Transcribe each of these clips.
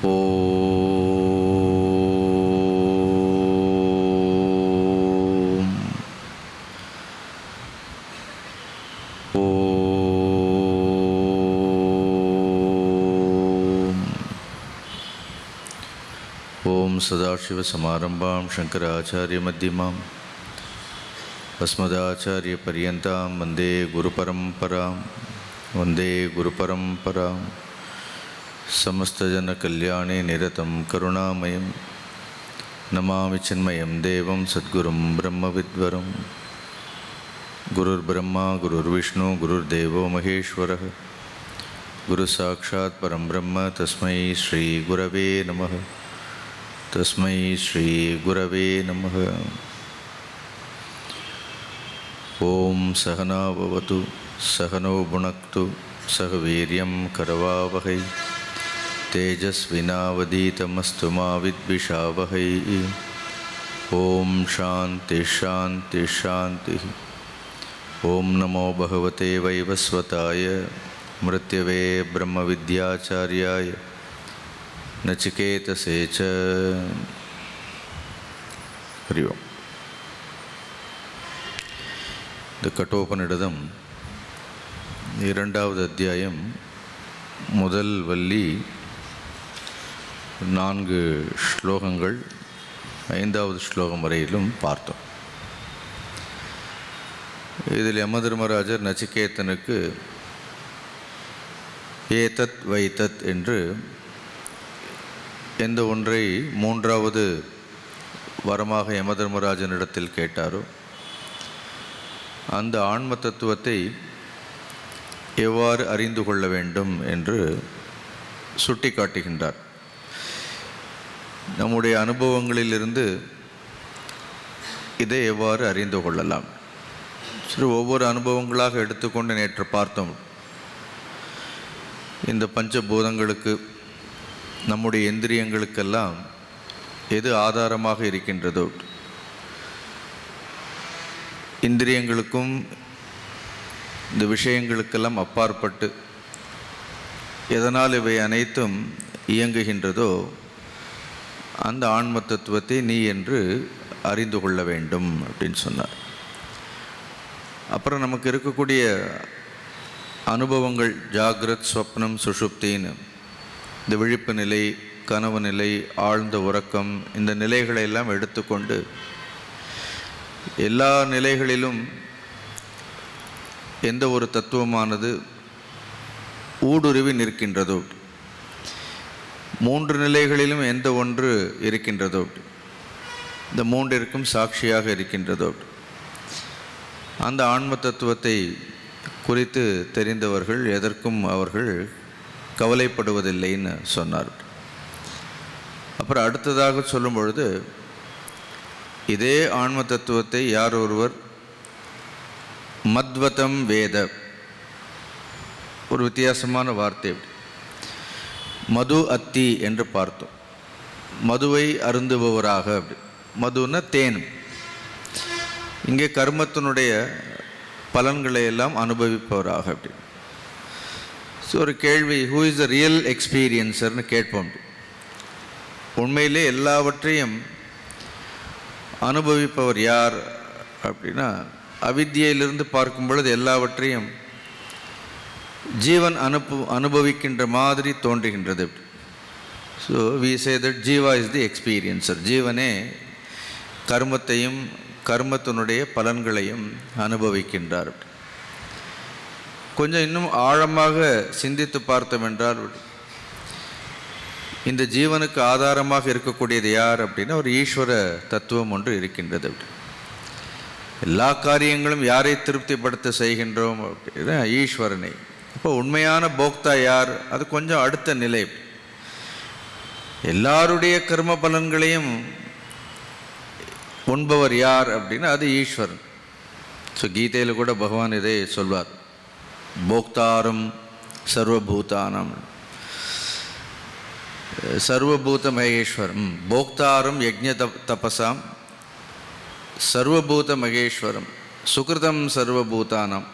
ஓம் சதாசிவசமாரம்பாம் சங்கராச்சாரியமத்தியமாம் अस्मदाचार्यपर्यन्तां वन्दे गुरुपरम्परां समस्तजनकल्याणे निरतं करुणामयं नमामि चिन्मयं देवं सद्गुरुं ब्रह्मविद्वरं गुरुर्ब्रह्मा गुरुर्विष्णु गुरुर्देवो महेश्वरः गुरुसाक्षात् परं ब्रह्म तस्मै श्रीगुरवे नमः तस्मै श्रीगुरवे नमः। ओम सहना भवतु सहनो भुनक्तु सह वीर्यं करवावहै तेजस्विनावधीतमस्तु मा विद्विषावहै। ओम शांति शांति शांति। ओम नमो भगवते वैवस्वताय मृत्यवे ब्रह्मविद्याचार्याय नचिकेतसे च। हरि ओम। இந்த கட்டோபனிடதம் இரண்டாவது அத்தியாயம் முதல் வள்ளி 4 ஸ்லோகங்கள் 5வது ஸ்லோகம் வரையிலும் பார்த்தோம். இதில் யமதர்மராஜர் நச்சிகேதனுக்கு ஏதத் வைத்தத் என்று எந்த ஒன்றை 3வது வரமாக யமதர்மராஜனிடத்தில் கேட்டாரோ அந்த ஆன்ம தத்துவத்தை எவ்வாறு அறிந்து கொள்ள வேண்டும் என்று சுட்டி காட்டுகின்றார். நம்முடைய அனுபவங்களிலிருந்து இதை எவ்வாறு அறிந்து கொள்ளலாம். சரி, ஒவ்வொரு அனுபவங்களாக எடுத்துக்கொண்டு நேற்று பார்த்தோம். இந்த பஞ்சபூதங்களுக்கு நம்முடைய இந்திரியங்களுக்கெல்லாம் எது ஆதாரமாக இருக்கின்றதோ, இந்திரியங்களுக்கும் இந்த விஷயங்களுக்கெல்லாம் அப்பாற்பட்டு எதனால் இவை அனைத்தும் இயங்குகின்றதோ அந்த ஆன்ம தத்துவத்தை நீ என்று அறிந்து கொள்ள வேண்டும் அப்படின்னு சொன்னார். அப்புறம் நமக்கு இருக்கக்கூடிய அனுபவங்கள் ஜாகிரத் ஸ்வப்னம் சுஷுப்தின்னு, இந்த விழிப்பு நிலை, கனவு நிலை, ஆழ்ந்த உறக்கம், இந்த நிலைகளை எல்லாம் எடுத்துக்கொண்டு எல்லா நிலைகளிலும் எந்த ஒரு தத்துவமானது ஊடுருவி நிற்கின்றதோ, 3 நிலைகளிலும் எந்த ஒன்று இருக்கின்றதோ, இந்த 3ற்கும் சாட்சியாக இருக்கின்றதோ, அந்த ஆன்ம தத்துவத்தை குறித்து தெரிந்தவர்கள் எதற்கும் அவர்கள் கவலைப்படுவதில்லைன்னு சொன்னார். அப்புறம் அடுத்ததாக சொல்லும் பொழுது, இதே ஆன்ம தத்துவத்தை யார் ஒருவர் மத்வதம் வேத, ஒரு வித்தியாசமான வார்த்தை, மது அத்தி என்று பார்த்தோம். மதுவை அருந்துபவராக, அப்படி மதுன்னா தேன். இங்கே கர்மத்தினுடைய பலன்களை எல்லாம் அனுபவிப்பவராக. அப்படி ஒரு கேள்வி, ஹூ இஸ் த ரியல் எக்ஸ்பீரியன்சர்னு கேட்போம். உண்மையிலே எல்லாவற்றையும் அனுபவிப்பவர் யார் அப்படின்னா, அவித்யிலிருந்து பார்க்கும் பொழுது எல்லாவற்றையும் ஜீவன் அனுபவிக்கின்ற மாதிரி தோன்றுகின்றது. So we say that jiva is the experiencer. ஜீவனே கர்மத்தையும் கர்மத்தினுடைய பலன்களையும் அனுபவிக்கின்றார். கொஞ்சம் இன்னும் ஆழமாக சிந்தித்து பார்த்தோம் என்றால், இந்த ஜீவனுக்கு ஆதாரமாக இருக்கக்கூடியது யார் அப்படின்னா ஒரு ஈஸ்வர தத்துவம் ஒன்று இருக்கின்றது. எல்லா காரியங்களும் யாரை திருப்திப்படுத்த செய்கின்றோம் அப்படின்னா ஈஸ்வரனை. இப்போ உண்மையான போக்தா யார், அது கொஞ்சம் அடுத்த நிலை. எல்லாருடைய கர்ம பலன்களையும் உண்பவர் யார் அப்படின்னா அது ஈஸ்வரன். ஸோ கீதையில் கூட பகவான் இதை சொல்வார், போக்தாரம் சர்வபூதானம் சர்வபூத மகேஸ்வரம் போக்தாரம் யஜ்ஞ தபசாம் சர்வபூத மகேஸ்வரம் சுகிருதம் சர்வபூதானம்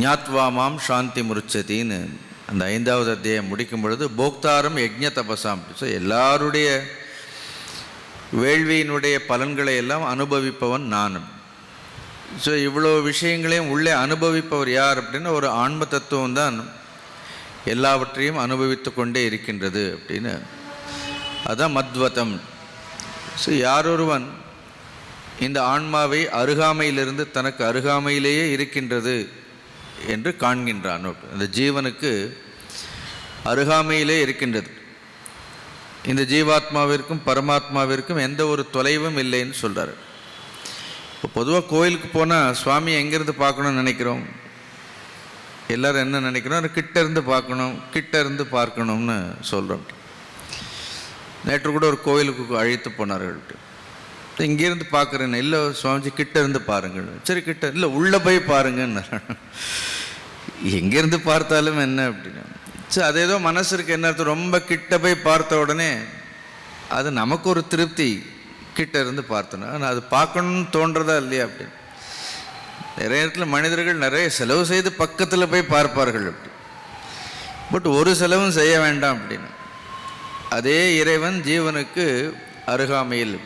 ஞாத்வா மாம் சாந்தி முருச்சதின்னு அந்த 5வது அத்தியாயம் முடிக்கும் பொழுது போக்தாரம் யஜ்ஞ தபசாம். ஸோ எல்லாருடைய வேள்வியினுடைய பலன்களை எல்லாம் அனுபவிப்பவன் நான். ஸோ இவ்வளோ விஷயங்களையும் உள்ளே அனுபவிப்பவர் யார் அப்படின்னா ஒரு ஆன்ம தத்துவம் தான் எல்லாவற்றையும் அனுபவித்து கொண்டே இருக்கின்றது அப்படின்னு. அதுதான் மத்வதம். ஸோ யாரொருவன் இந்த ஆன்மாவை அருகாமையிலிருந்து தனக்கு அருகாமையிலேயே இருக்கின்றது என்று காண்கின்றான். அந்த ஜீவனுக்கு அருகாமையிலே இருக்கின்றது. இந்த ஜீவாத்மாவிற்கும் பரமாத்மாவிற்கும் எந்த ஒரு தொலைவும் இல்லைன்னு சொல்கிறார். இப்போ பொதுவாக கோயிலுக்கு போனால் சுவாமி எங்கேருந்து பார்க்கணும்னு நினைக்கிறோம்? எல்லோரும் என்ன நினைக்கிறோம்? கிட்ட இருந்து பார்க்கணும், கிட்ட இருந்து பார்க்கணும்னு சொல்கிறோம். நேற்று கூட ஒரு கோயிலுக்கு அழைத்து போனார்கள். இங்கேருந்து பார்க்குறேன்னு. இல்லை சுவாமிஜி கிட்ட இருந்து பாருங்கள். சரி கிட்ட இல்லை, உள்ளே போய் பாருங்கன்னு. எங்கேருந்து பார்த்தாலும் என்ன அப்படின்னா, சரி அது ஏதோ மனசு இருக்கு. என்ன அர்த்தம்? ரொம்ப கிட்ட போய் பார்த்த உடனே அது நமக்கு ஒரு திருப்தி. கிட்ட இருந்து பார்த்தோன்னா ஆனால் அது பார்க்கணுன்னு தோன்றதா இல்லையா அப்படின்னு. நிறைய இடத்துல மனிதர்கள் நிறைய செலவு செய்து பக்கத்தில் போய் பார்ப்பார்கள் அப்படி. பட் ஒரு செலவும் செய்ய வேண்டாம் அப்படின்னு. அதே இறைவன் ஜீவனுக்கு அருகாமையில்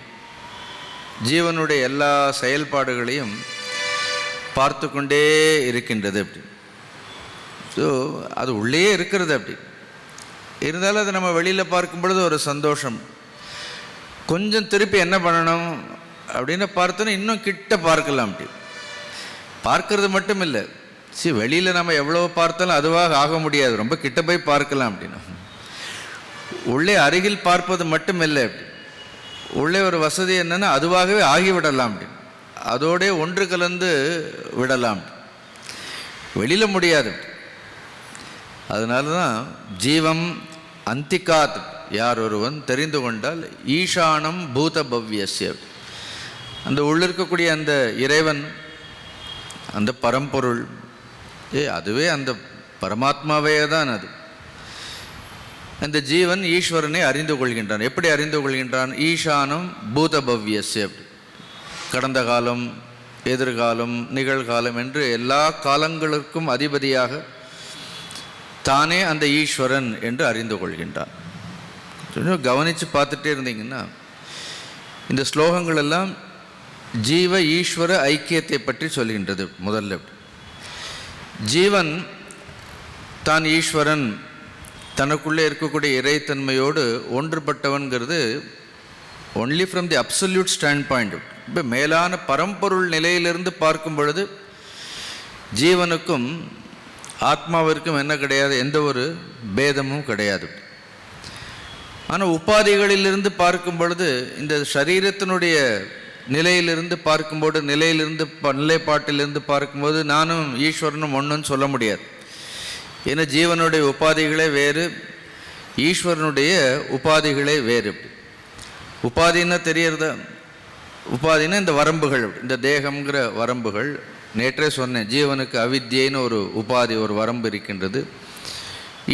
ஜீவனுடைய எல்லா செயல்பாடுகளையும் பார்த்து கொண்டே இருக்கின்றது அப்படி. ஸோ அது உள்ளே இருக்கிறது அப்படி. இருந்தாலும் அது நம்ம வெளியில் பார்க்கும் பொழுது ஒரு சந்தோஷம். கொஞ்சம் திருப்பி என்ன பண்ணணும் அப்படின்னு பார்த்தோன்னா இன்னும் கிட்ட பார்க்கலாம் அப்படி. பார்க்கறது மட்டும் இல்லை, சரி வெளியில் நம்ம எவ்வளோ பார்த்தாலும் அதுவாக ஆக முடியாது. ரொம்ப கிட்ட போய் பார்க்கலாம் அப்படின்னா. உள்ளே அருகில் பார்ப்பது மட்டும் இல்லை அப்படி. உள்ளே ஒரு வசதி என்னென்னா அதுவாகவே ஆகிவிடலாம் அப்படி. அதோடே ஒன்று கலந்து விடலாம். வெளியில் முடியாது. அதனால தான் ஜீவம் அந்திகாத் யார் ஒருவன் தெரிந்து கொண்டால் ஈசானம் பூத பவ்யஸ்ய, அந்த உள்ளிருக்கக்கூடிய அந்த இறைவன், அந்த பரம்பொருள், அதுவே அந்த பரமாத்மாவே தான் அது. அந்த ஜீவன் ஈஸ்வரனை அறிந்து கொள்கின்றான். எப்படி அறிந்து கொள்கின்றான்? ஈசானம் பூத பவ்யஸ்ய, கடந்த காலம், எதிர்காலம், நிகழ்காலம் என்று எல்லா காலங்களுக்கும் அதிபதியாக தானே அந்த ஈஸ்வரன் என்று அறிந்து கொள்கின்றான். கவனித்து பார்த்துட்டே இருந்தீங்கன்னா இந்த ஸ்லோகங்கள் எல்லாம் ஜீவ ஈஸ்வர ஐக்கியத்தை பற்றி சொல்கின்றது. முதல்ல ஜீவன் தான் ஈஸ்வரன், தனக்குள்ளே இருக்கக்கூடிய இறைத்தன்மையோடு ஒன்றுபட்டவன்கிறது only from the absolute standpoint. இப்போ மேலான பரம்பொருள் நிலையிலிருந்து பார்க்கும் பொழுது ஜீவனுக்கும் ஆத்மாவிற்கும் என்ன கிடையாது? எந்த ஒரு பேதமும் கிடையாது. ஆனால் உபாதிகளிலிருந்து பார்க்கும் பொழுது, இந்த சரீரத்தினுடைய நிலையிலிருந்து பார்க்கும்போது, நிலைப்பாட்டிலிருந்து பார்க்கும்போது நானும் ஈஸ்வரனும் ஒன்றுன்னு சொல்ல முடியாது. ஏன்னா ஜீவனுடைய உபாதிகளே வேறு, ஈஸ்வரனுடைய உபாதிகளே வேறு. உபாதின்னா தெரியறதா? உபாதின்னா இந்த வரம்புகள், இந்த தேகம்ங்கிற வரம்புகள். நேற்றே சொன்னேன், ஜீவனுக்கு அவித்யைன்னு ஒரு உபாதி, ஒரு வரம்பு இருக்கின்றது.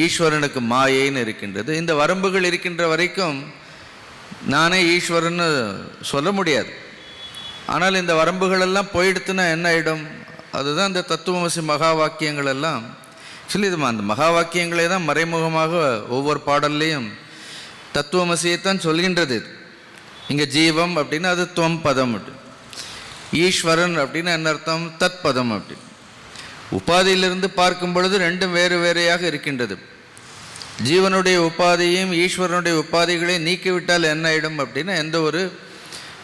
ஈஸ்வரனுக்கு மாயைன்னு இருக்கின்றது. இந்த வரம்புகள் இருக்கின்ற வரைக்கும் நானே ஈஸ்வரன்னு சொல்ல முடியாது. ஆனால் இந்த வரம்புகளெல்லாம் போயிடுத்துன்னா என்ன ஆகிடும்? அதுதான் இந்த தத்துவமசி மகா வாக்கியங்கள் எல்லாம் சொல்லி, இது அந்த மகா வாக்கியங்களே தான் மறைமுகமாக ஒவ்வொரு பாடல்லையும் தத்துவமசியைத்தான் சொல்கின்றது. இங்கே ஜீவம் அப்படின்னா அது துவம் பதம் அப்படி, ஈஸ்வரன் அப்படின்னா என்ன அர்த்தம்? தத் பதம் அப்படி. உபாதியிலிருந்து பார்க்கும் பொழுது ரெண்டும் வேறு வேறையாக இருக்கின்றது. ஜீவனுடைய உபாதியையும் ஈஸ்வரனுடைய உபாதிகளையும் நீக்கிவிட்டால் என்ன ஆயிடும் அப்படின்னா எந்த ஒரு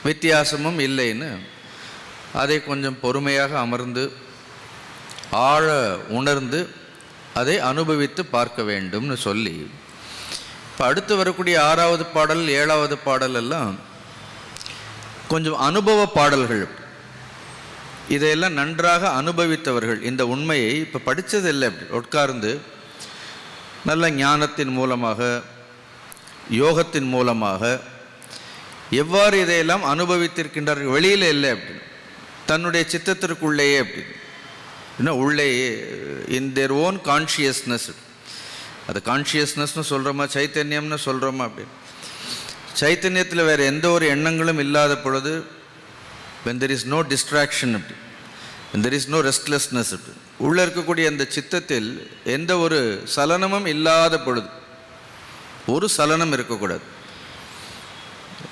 வித்தியாசமும் இல்லைன்னு அதை கொஞ்சம் பொறுமையாக அமர்ந்து ஆழ உணர்ந்து அதை அனுபவித்து பார்க்க வேண்டும்னு சொல்லி, இப்போ அடுத்து வரக்கூடிய 6வது பாடல் 7வது பாடல் எல்லாம் கொஞ்சம் அனுபவ பாடல்கள். இதையெல்லாம் நன்றாக அனுபவித்தவர்கள் இந்த உண்மையை இப்போ படித்ததில்லை. உட்கார்ந்து நல்ல ஞானத்தின் மூலமாக, யோகத்தின் மூலமாக எவ்வாறு இதையெல்லாம் அனுபவித்திருக்கின்றார்கள். வெளியில் இல்லை அப்படின்னு, தன்னுடைய சித்தத்திற்குள்ளேயே அப்படின்னு, இன்னும் உள்ளேயே இன் தேர் ஓன் கான்ஷியஸ்னஸ். அது கான்ஷியஸ்னஸ்னு சொல்கிறோமா, சைத்தன்யம்னு சொல்கிறோமா அப்படின்னு. சைத்தன்யத்தில் வேறு எந்த ஒரு எண்ணங்களும் இல்லாத பொழுது, when there is no distraction, when there is no restlessness, உள்ளே இருக்கக்கூடிய அந்த சித்தத்தில் எந்த ஒரு சலனமும் இல்லாத பொழுது, ஒரு சலனம் இருக்கக்கூடாது.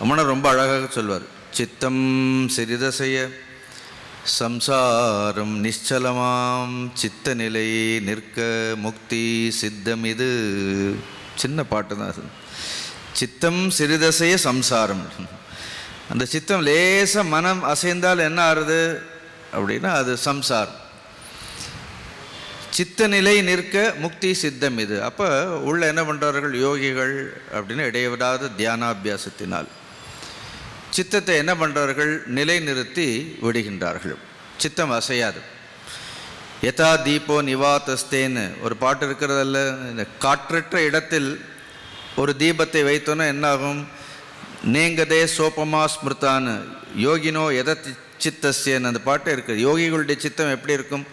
ரமணர் ரொம்ப அழகாக சொல்வார், சித்தம் சிறிதசைய சம்சாரம் நிச்சலமாம் சித்த நிலை நிற்க முக்தி சித்தம். இது சின்ன பாட்டு தான் அது. சித்தம் சிறிதசைய சம்சாரம். அந்த சித்தம் லேச மனம் அசைந்தால் என்ன ஆறுது அப்படின்னா அது சம்சாரம். சித்த நிலை நிற்க முக்தி சித்தம். இது அப்போ உள்ள என்ன பண்ணுறார்கள் யோகிகள் அப்படின்னா இடைவிடாத தியானாபியாசத்தினால் சித்தத்தை என்ன பண்ணுறார்கள் நிலை நிறுத்தி விடுகின்றார்கள். சித்தம் அசையாது. யதா தீபோ நிவாதஸ்தேன்னு ஒரு பாட்டு இருக்கிறதல்ல, இந்த காற்றற்ற இடத்தில் ஒரு தீபத்தை வைத்தோன்னா என்னாகும், நேங்கதே சோபமா ஸ்மிருதான்னு யோகினோ எத சித்தஸ்யன்னு அந்த பாட்டு இருக்குது. யோகிகளுடைய சித்தம் எப்படி இருக்கும்,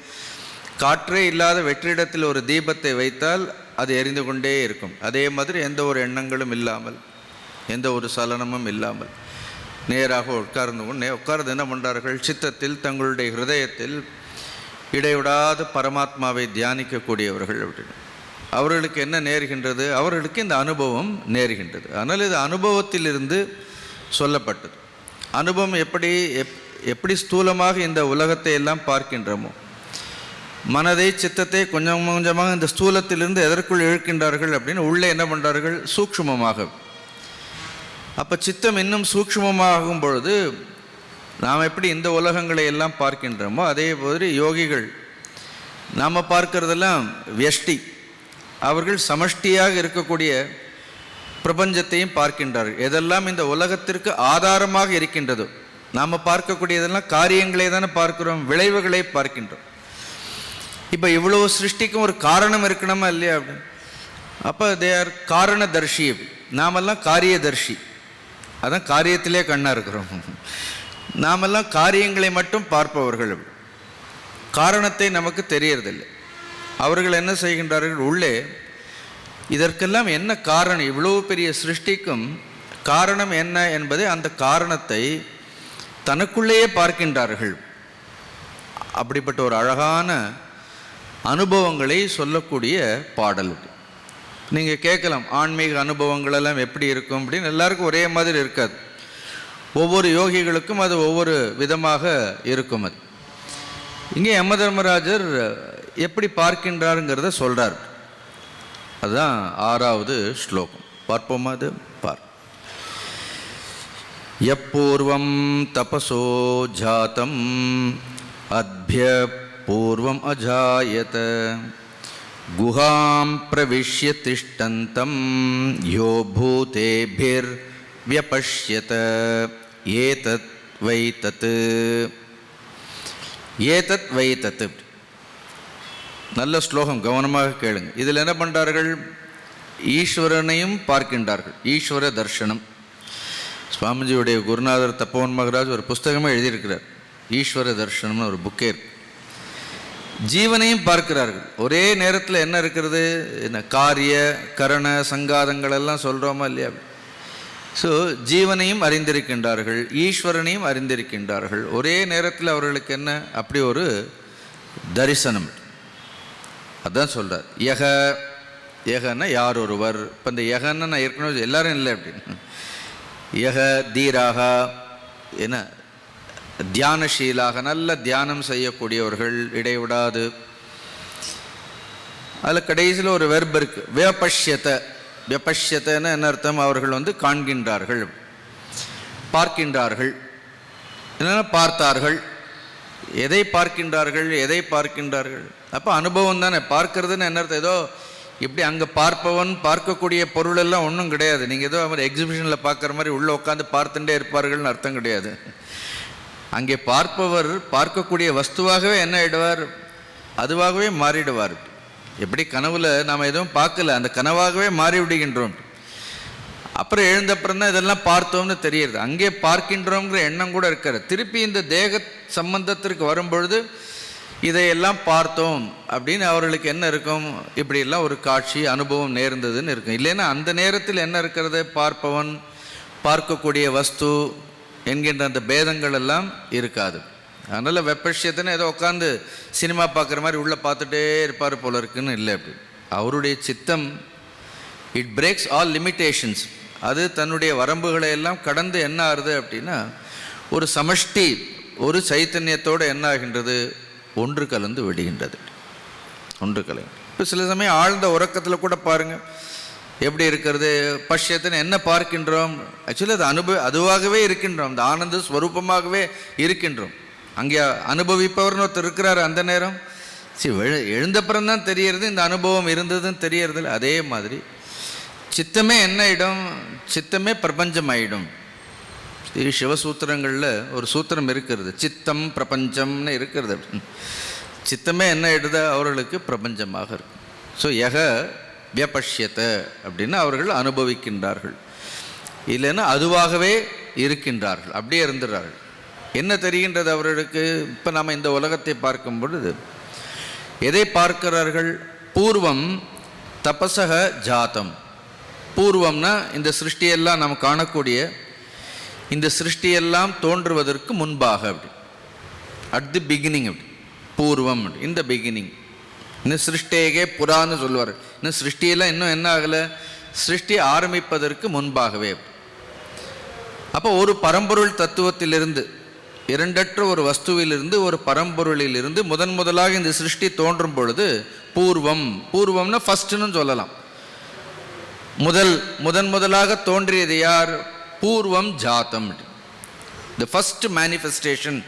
காற்றே இல்லாத வெற்றிடத்தில் ஒரு தீபத்தை வைத்தால் அது எரிந்து கொண்டே இருக்கும். அதே மாதிரி எந்த ஒரு எண்ணங்களும் இல்லாமல், எந்த ஒரு சலனமும் இல்லாமல் நேராக உட்கார்ந்து என்ன பண்ணுறார்கள், சித்தத்தில் தங்களுடைய ஹிருதயத்தில் இடைவிடாத பரமாத்மாவை தியானிக்கக்கூடியவர்கள். அப்படின்னு அவர்களுக்கு என்ன நேர்கின்றது, அவர்களுக்கு இந்த அனுபவம் நேர்கின்றது. அதனால் இது அனுபவத்திலிருந்து சொல்லப்பட்டது. அனுபவம் எப்படி ஸ்தூலமாக இந்த உலகத்தை எல்லாம் பார்க்கின்றோமோ, மனதை சித்தத்தை கொஞ்சம் கொஞ்சமாக இந்த ஸ்தூலத்திலிருந்து எதற்குள் இழுக்கின்றார்கள் அப்படின்னு உள்ளே என்ன பண்ணுறார்கள் சூக்ஷ்மமாக. அப்போ சித்தம் இன்னும் சூக்ஷ்மமாகும் பொழுது நாம் எப்படி இந்த உலகங்களை எல்லாம் பார்க்கின்றோமோ அதே மாதிரி யோகிகள் நாம் பார்க்கறதெல்லாம் வியஷ்டி, அவர்கள் சமஷ்டியாக இருக்கக்கூடிய பிரபஞ்சத்தையும் பார்க்கின்றார்கள். எதெல்லாம் இந்த உலகத்திற்கு ஆதாரமாக இருக்கின்றதோ, நாம் பார்க்கக்கூடியதெல்லாம் காரியங்களை தானே பார்க்கிறோம், விளைவுகளை பார்க்கின்றோம். இப்போ இவ்வளோ சிருஷ்டிக்கும் ஒரு காரணம் இருக்கணுமா இல்லையா அப்படின்னு. அப்போ தே ஆர் காரணதர்ஷி, நாமெல்லாம் காரியதர்ஷி. அதான் காரியத்திலே கண்ணாக இருக்கிறோம். நாமெல்லாம் காரியங்களை மட்டும் பார்ப்பவர்கள், காரணத்தை நமக்கு தெரியறதில்லை. அவர்கள் என்ன செய்கின்றார்கள், உள்ளே இதற்கெல்லாம் என்ன காரணம், இவ்வளவு பெரிய சிருஷ்டிக்கும் காரணம் என்ன என்பதை அந்த காரணத்தை தனக்குள்ளேயே பார்க்கின்றார்கள். அப்படிப்பட்ட ஒரு அழகான அனுபவங்களை சொல்லக்கூடிய பாடல். நீங்கள் கேட்கலாம், ஆன்மீக அனுபவங்கள் எல்லாம் எப்படி இருக்கும் அப்படின்னு. எல்லாருக்கும் ஒரே மாதிரி இருக்காது. ஒவ்வொரு யோகிகளுக்கும் அது ஒவ்வொரு விதமாக இருக்கும். அது இங்கே யம தர்மராஜர் எப்படி பார்க்கின்றாருங்கிறத சொல்கிறார். அதுதான் 6வது ஸ்லோகம். பார்ப்போமா? அது பார். யப்பூர்வம் தபசோ ஜாதம் அத்ய பூர்வம் அஜாயத குஹாம் பிரவிஷ்ய திஷ்டந்தம் யோ பூதேபிர் வியபஷ்யத ஏதத் வை தத். ஏதத் வை தத். நல்ல ஸ்லோகம், கவனமாக கேளுங்க. இதில் என்ன பண்ணுறார்கள், ஈஸ்வரனையும் பார்க்கின்றார்கள். ஈஸ்வர தர்ஷனம். சுவாமிஜியுடைய குருநாதர் தப்போவன் மகராஜ் ஒரு புஸ்தகமாக எழுதியிருக்கிறார், ஈஸ்வர தர்ஷனம்னு ஒரு புக்கே இருக்கு. ஜீவனையும் பார்க்கிறார்கள். ஒரே நேரத்தில் என்ன இருக்கிறது, என்ன காரிய கரண சங்காதங்கள் எல்லாம் சொல்கிறோமா இல்லையா. ஸோ ஜீவனையும் அறிந்திருக்கின்றார்கள், ஈஸ்வரனையும் அறிந்திருக்கின்றார்கள். ஒரே நேரத்தில் அவர்களுக்கு என்ன அப்படி ஒரு தரிசனம். அதான் சொல்கிறார். யகன்னா யார் ஒருவர். இப்போ இந்த யகன்னு நான் ஏற்கனவே எல்லாரும் இல்லை அப்படின்னு. யக தீராக என்ன தியானஷீலாக, நல்ல தியானம் செய்யக்கூடியவர்கள், இடைவிடாது. அதில் கடைசியில் ஒரு வெர்ப் இருக்கு, வியபஷ்யத. வியபஷ்யத்தன்னு என்ன அர்த்தம், அவர்கள் காண்கின்றார்கள், பார்க்கின்றார்கள். என்னென்ன பார்த்தார்கள், எதை பார்க்கின்றார்கள், எதை பார்க்கின்றார்கள். அப்போ அனுபவம் தானே. பார்க்கறதுன்னு என்ன அர்த்தம், ஏதோ இப்படி அங்கே பார்ப்பவன் பார்க்கக்கூடிய பொருள் எல்லாம் ஒன்றும் கிடையாது. நீங்கள் ஏதோ மாதிரி எக்ஸிபிஷனில் பார்க்குற மாதிரி உள்ளே உட்காந்து பார்த்துட்டே இருப்பார்கள்னு அர்த்தம் கிடையாது. அங்கே பார்ப்பவர் பார்க்கக்கூடிய வஸ்துவாகவே என்ன ஆயிடுவார், அதுவாகவே மாறிடுவார். எப்படி கனவுல நாம் எதுவும் பார்க்கல, அந்த கனவாகவே மாறி விடுகின்றோம். அப்புறம் எழுந்தப்புறம் தான் இதெல்லாம் பார்த்தோம்னு தெரியுது. அங்கே பார்க்கின்றோங்கிற எண்ணம் கூட இருக்காது. திருப்பி இந்த தேக சம்பந்தத்திற்கு வரும்பொழுது இதையெல்லாம் பார்த்தோம் அப்படின்னு அவர்களுக்கு என்ன இருக்கும், இப்படியெல்லாம் ஒரு காட்சி அனுபவம் நேர்ந்ததுன்னு இருக்கும். இல்லைன்னா அந்த நேரத்தில் என்ன இருக்கிறது, பார்ப்பவன் பார்க்கக்கூடிய வஸ்து என்கின்ற அந்த பேதங்கள் எல்லாம் இருக்காது. அதனால் வெப்பஷ்யத்துன்னு ஏதோ உட்காந்து சினிமா பார்க்குற மாதிரி உள்ளே பார்த்துட்டே இருப்பார் போல இருக்குன்னு இல்லை. அப்படி அவருடைய சித்தம் இட் பிரேக்ஸ் ஆல் லிமிட்டேஷன்ஸ். அது தன்னுடைய வரம்புகளை எல்லாம் கடந்து என்ன ஆகுது அப்படின்னா ஒரு சமஷ்டி, ஒரு சைத்தன்யத்தோடு என்ன ஆகின்றது, ஒன்று கலந்து விடுகின்றது. ஒன்று கலந்து இப்போ சில சமயம் ஆழ்ந்த உறக்கத்தில் கூட பாருங்கள் எப்படி இருக்கிறது. பஷ்யத்தின்னு என்ன பார்க்கின்றோம், ஆக்சுவலி அது அதுவாகவே இருக்கின்றோம், அந்த ஆனந்த ஸ்வரூபமாகவே இருக்கின்றோம். அங்கே அனுபவிப்பவர்னு ஒருத்தர் இருக்கிறார். அந்த நேரம் எழுந்தப்புறம் தான் தெரியறது இந்த அனுபவம் இருந்ததுன்னு தெரியறது. அதே மாதிரி சித்தமே என்ன ஆகிடும், சித்தமே பிரபஞ்சம் ஆகிடும். சிவசூத்திரங்களில் ஒரு சூத்திரம் இருக்கிறது, சித்தம் பிரபஞ்சம்னு இருக்கிறது. சித்தமே என்ன ஆகிடுது, அவர்களுக்கு பிரபஞ்சமாக இருக்கும். ஸோ யக வியபஷ்யத்த அப்படின்னா அவர்கள் அனுபவிக்கின்றார்கள், இல்லைன்னா அதுவாகவே இருக்கின்றார்கள், அப்படியே இருந்துடுறார்கள். என்ன தெரிகின்றது அவர்களுக்கு? இப்போ நாம் இந்த உலகத்தை பார்க்கும் பொழுது எதை பார்க்கிறார்கள்? பூர்வம் தபசக ஜாத்தம். பூர்வம்னா இந்த சிருஷ்டியெல்லாம் நாம் காணக்கூடிய இந்த சிருஷ்டியெல்லாம் தோன்றுவதற்கு முன்பாக, அப்படி அட் தி பிகினிங், அப்படி பூர்வம், இந்த பிகினிங். இன்னும் சிருஷ்டியே புறான்னு சொல்லுவார். இன்னும் சிருஷ்டியெல்லாம் இன்னும் என்ன ஆகலை, சிருஷ்டி ஆரம்பிப்பதற்கு முன்பாகவே. அப்போ ஒரு பரம்பொருள் தத்துவத்திலிருந்து, இரண்டற்ற ஒரு வஸ்துவிலிருந்து, ஒரு பரம்பொருளிலிருந்து முதலாக இந்த சிருஷ்டி தோன்றும் பொழுது பூர்வம், பூர்வம்னா ஃபஸ்ட்டுன்னு சொல்லலாம். முதலாக தோன்றியது யார்? பூர்வம் ஜாத்தம், தி ஃபஸ்ட் மேனிஃபெஸ்டேஷன்,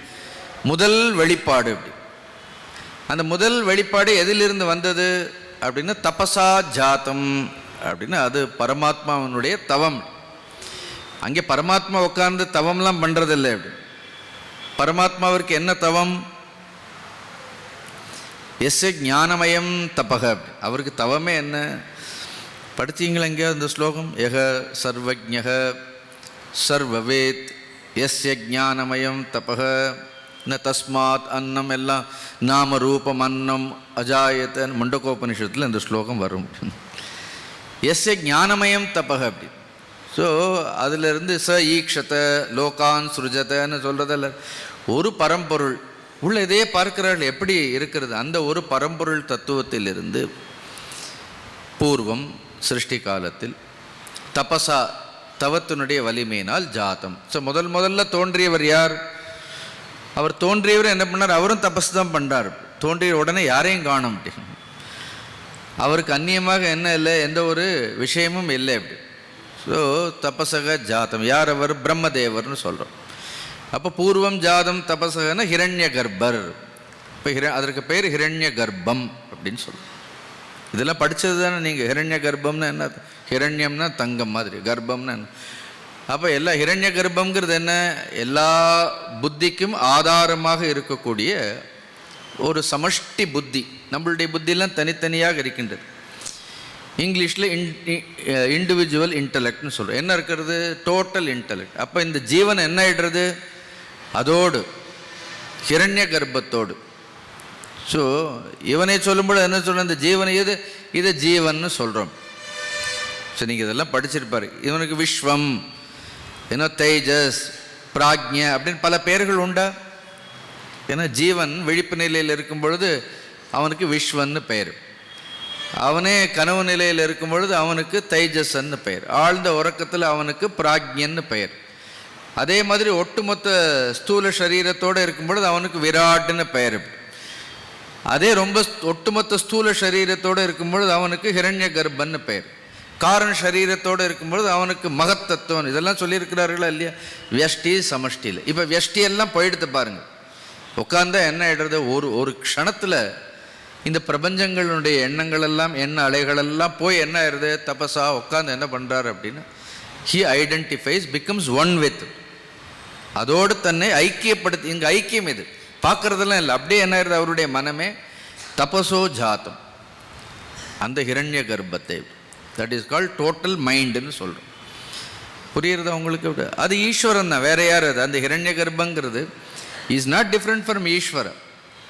முதல் வெளிப்பாடு. அப்படி அந்த முதல் வெளிப்பாடு எதிலிருந்து வந்தது அப்படின்னா தபசா ஜாத்தம் அப்படின்னா அது பரமாத்மாவினுடைய தவம். அங்கே பரமாத்மா உட்கார்ந்து தவம்லாம் பண்ணுறதில்லை. அப்படி பரமாத்மாவிற்கு என்ன தவம்? எஸ்ய ஞானமயம் தபக. அப்படி அவருக்கு தவமே என்ன? படித்தீங்களா எங்கேயாவது இந்த ஸ்லோகம்? யக சர்வஜ்ஞக சர்வவேத் எஸ்ய ஞானமயம் தபக ந தஸ்மாத் அன்னம், எல்லாம் நாம ரூபம் அன்னம் அஜாயத்தன் முண்டகோபனிஷத்தில் இந்த ஸ்லோகம் வரும். எஸ்ய ஞானமயம் தபக. அப்படி ஸோ அதிலிருந்து ச ஈக்ஷத லோகான் சுருஜதன்னு சொல்கிறதில்ல. ஒரு பரம்பொருள் உள்ள இதையே பார்க்கிறார்கள் எப்படி இருக்கிறது. அந்த ஒரு பரம்பொருள் தத்துவத்திலிருந்து பூர்வம் சிருஷ்டி காலத்தில் தபசா தவத்தினுடைய வலிமையினால் ஜாத்தம். ஸோ முதல்ல தோன்றியவர் யார்? அவர் தோன்றியவர் என்ன பண்ணார்? அவரும் தபஸ் தான் பண்ணுறார். தோன்றிய உடனே யாரையும் காண முடியும். அவருக்கு அந்நியமாக என்ன இல்லை, எந்த ஒரு விஷயமும் இல்லை. அப்படி ஸோ தபசக ஜாத்தம். யார் அவர்? பிரம்மதேவர்னு சொல்கிறோம். அப்போ பூர்வம் ஜாதம் தபசகன்னா ஹிரண்ய கர்ப்பர். இப்போ அதற்கு பேர் ஹிரண்ய கர்ப்பம் அப்படின்னு சொல்கிறோம். இதெல்லாம் படித்தது தானே நீங்கள். ஹிரண்ய கர்ப்பம்னா என்ன? ஹிரண்யம்னா தங்கம் மாதிரி, கர்ப்பம்னா என்ன? அப்போ எல்லா ஹிரண்ய கர்ப்பங்கிறது என்ன? எல்லா புத்திக்கும் ஆதாரமாக இருக்கக்கூடிய ஒரு சமஷ்டி புத்தி. நம்மளுடைய புத்தியெல்லாம் தனித்தனியாக இருக்கின்றது. இங்கிலீஷில் இண்டிவிஜுவல் இன்டலெக்ட்னு சொல்கிறோம். என்ன இருக்கிறது? Total intellect. அப்போ இந்த ஜீவன் என்ன ஆயிடுறது? அதோடு ஹிரண்ய கர்ப்பத்தோடு. ஸோ இவனை சொல்லும்போது என்ன சொல்கிறோம்? இந்த ஜீவனை இதை ஜீவன்னு சொல்கிறோம். ஸோ நீங்கள் இதெல்லாம் படிச்சிருப்பார். இவனுக்கு விஸ்வம், ஏன்னா தேஜஸ், பிராக்ஞ அப்படின்னு பல பெயர்கள் உண்டா? ஏன்னா ஜீவன் விழிப்பு நிலையில் இருக்கும் பொழுது அவனுக்கு விஸ்வன்னு பெயர். அவனே கனவு நிலையில் இருக்கும் பொழுது அவனுக்கு தைஜஸ்ன்னு பெயர். ஆழ்ந்த உறக்கத்தில் அவனுக்கு பிராக்ஞன்னு பெயர். அதே மாதிரி ஒட்டுமொத்த ஸ்தூல சரீரத்தோடு இருக்கும் பொழுது அவனுக்கு விராட்னு பெயர். அதே ரொம்ப ஒட்டுமொத்த ஸ்தூல சரீரத்தோடு இருக்கும் பொழுது அவனுக்கு ஹிரண்ய கர்ப்பன்னு பெயர். காரண சரீரத்தோடு இருக்கும்பொழுது அவனுக்கு மகத்தத்துவம். இதெல்லாம் சொல்லியிருக்கிறார்களா இல்லையா? வியஷ்டி சமஷ்டியில். இப்போ வியஷ்டியெல்லாம் போயிடுத்து பாருங்கள். உட்காந்தா என்ன ஆகிடுறது? ஒரு க்ஷணத்தில் இந்த பிரபஞ்சங்களுடைய எண்ணங்களெல்லாம், எண்ண அலைகளெல்லாம் போய் என்ன ஆயிடுது? தபஸா உட்காந்து என்ன பண்ணுறாரு அப்படின்னா he identifies, becomes one with, அதோடு தன்னை ஐக்கியப்படுத்தி. இங்கே ஐக்கியம் இது பார்க்குறதெல்லாம் இல்லை, அப்படியே என்ன ஆயிடுது? அவருடைய மனமே தபசோ ஜாத்தம், அந்த ஹிரண்ய கர்ப்பத்தை. தட் இஸ் கால்ட் டோட்டல் மைண்டுன்னு சொல்கிறோம். புரியுறதா உங்களுக்கு? அது ஈஸ்வரன் தான், வேற யார் அது? அந்த ஹிரண்ய கர்ப்பங்கிறது இஸ் நாட் டிஃப்ரெண்ட் ஃப்ரம் ஈஸ்வரன்.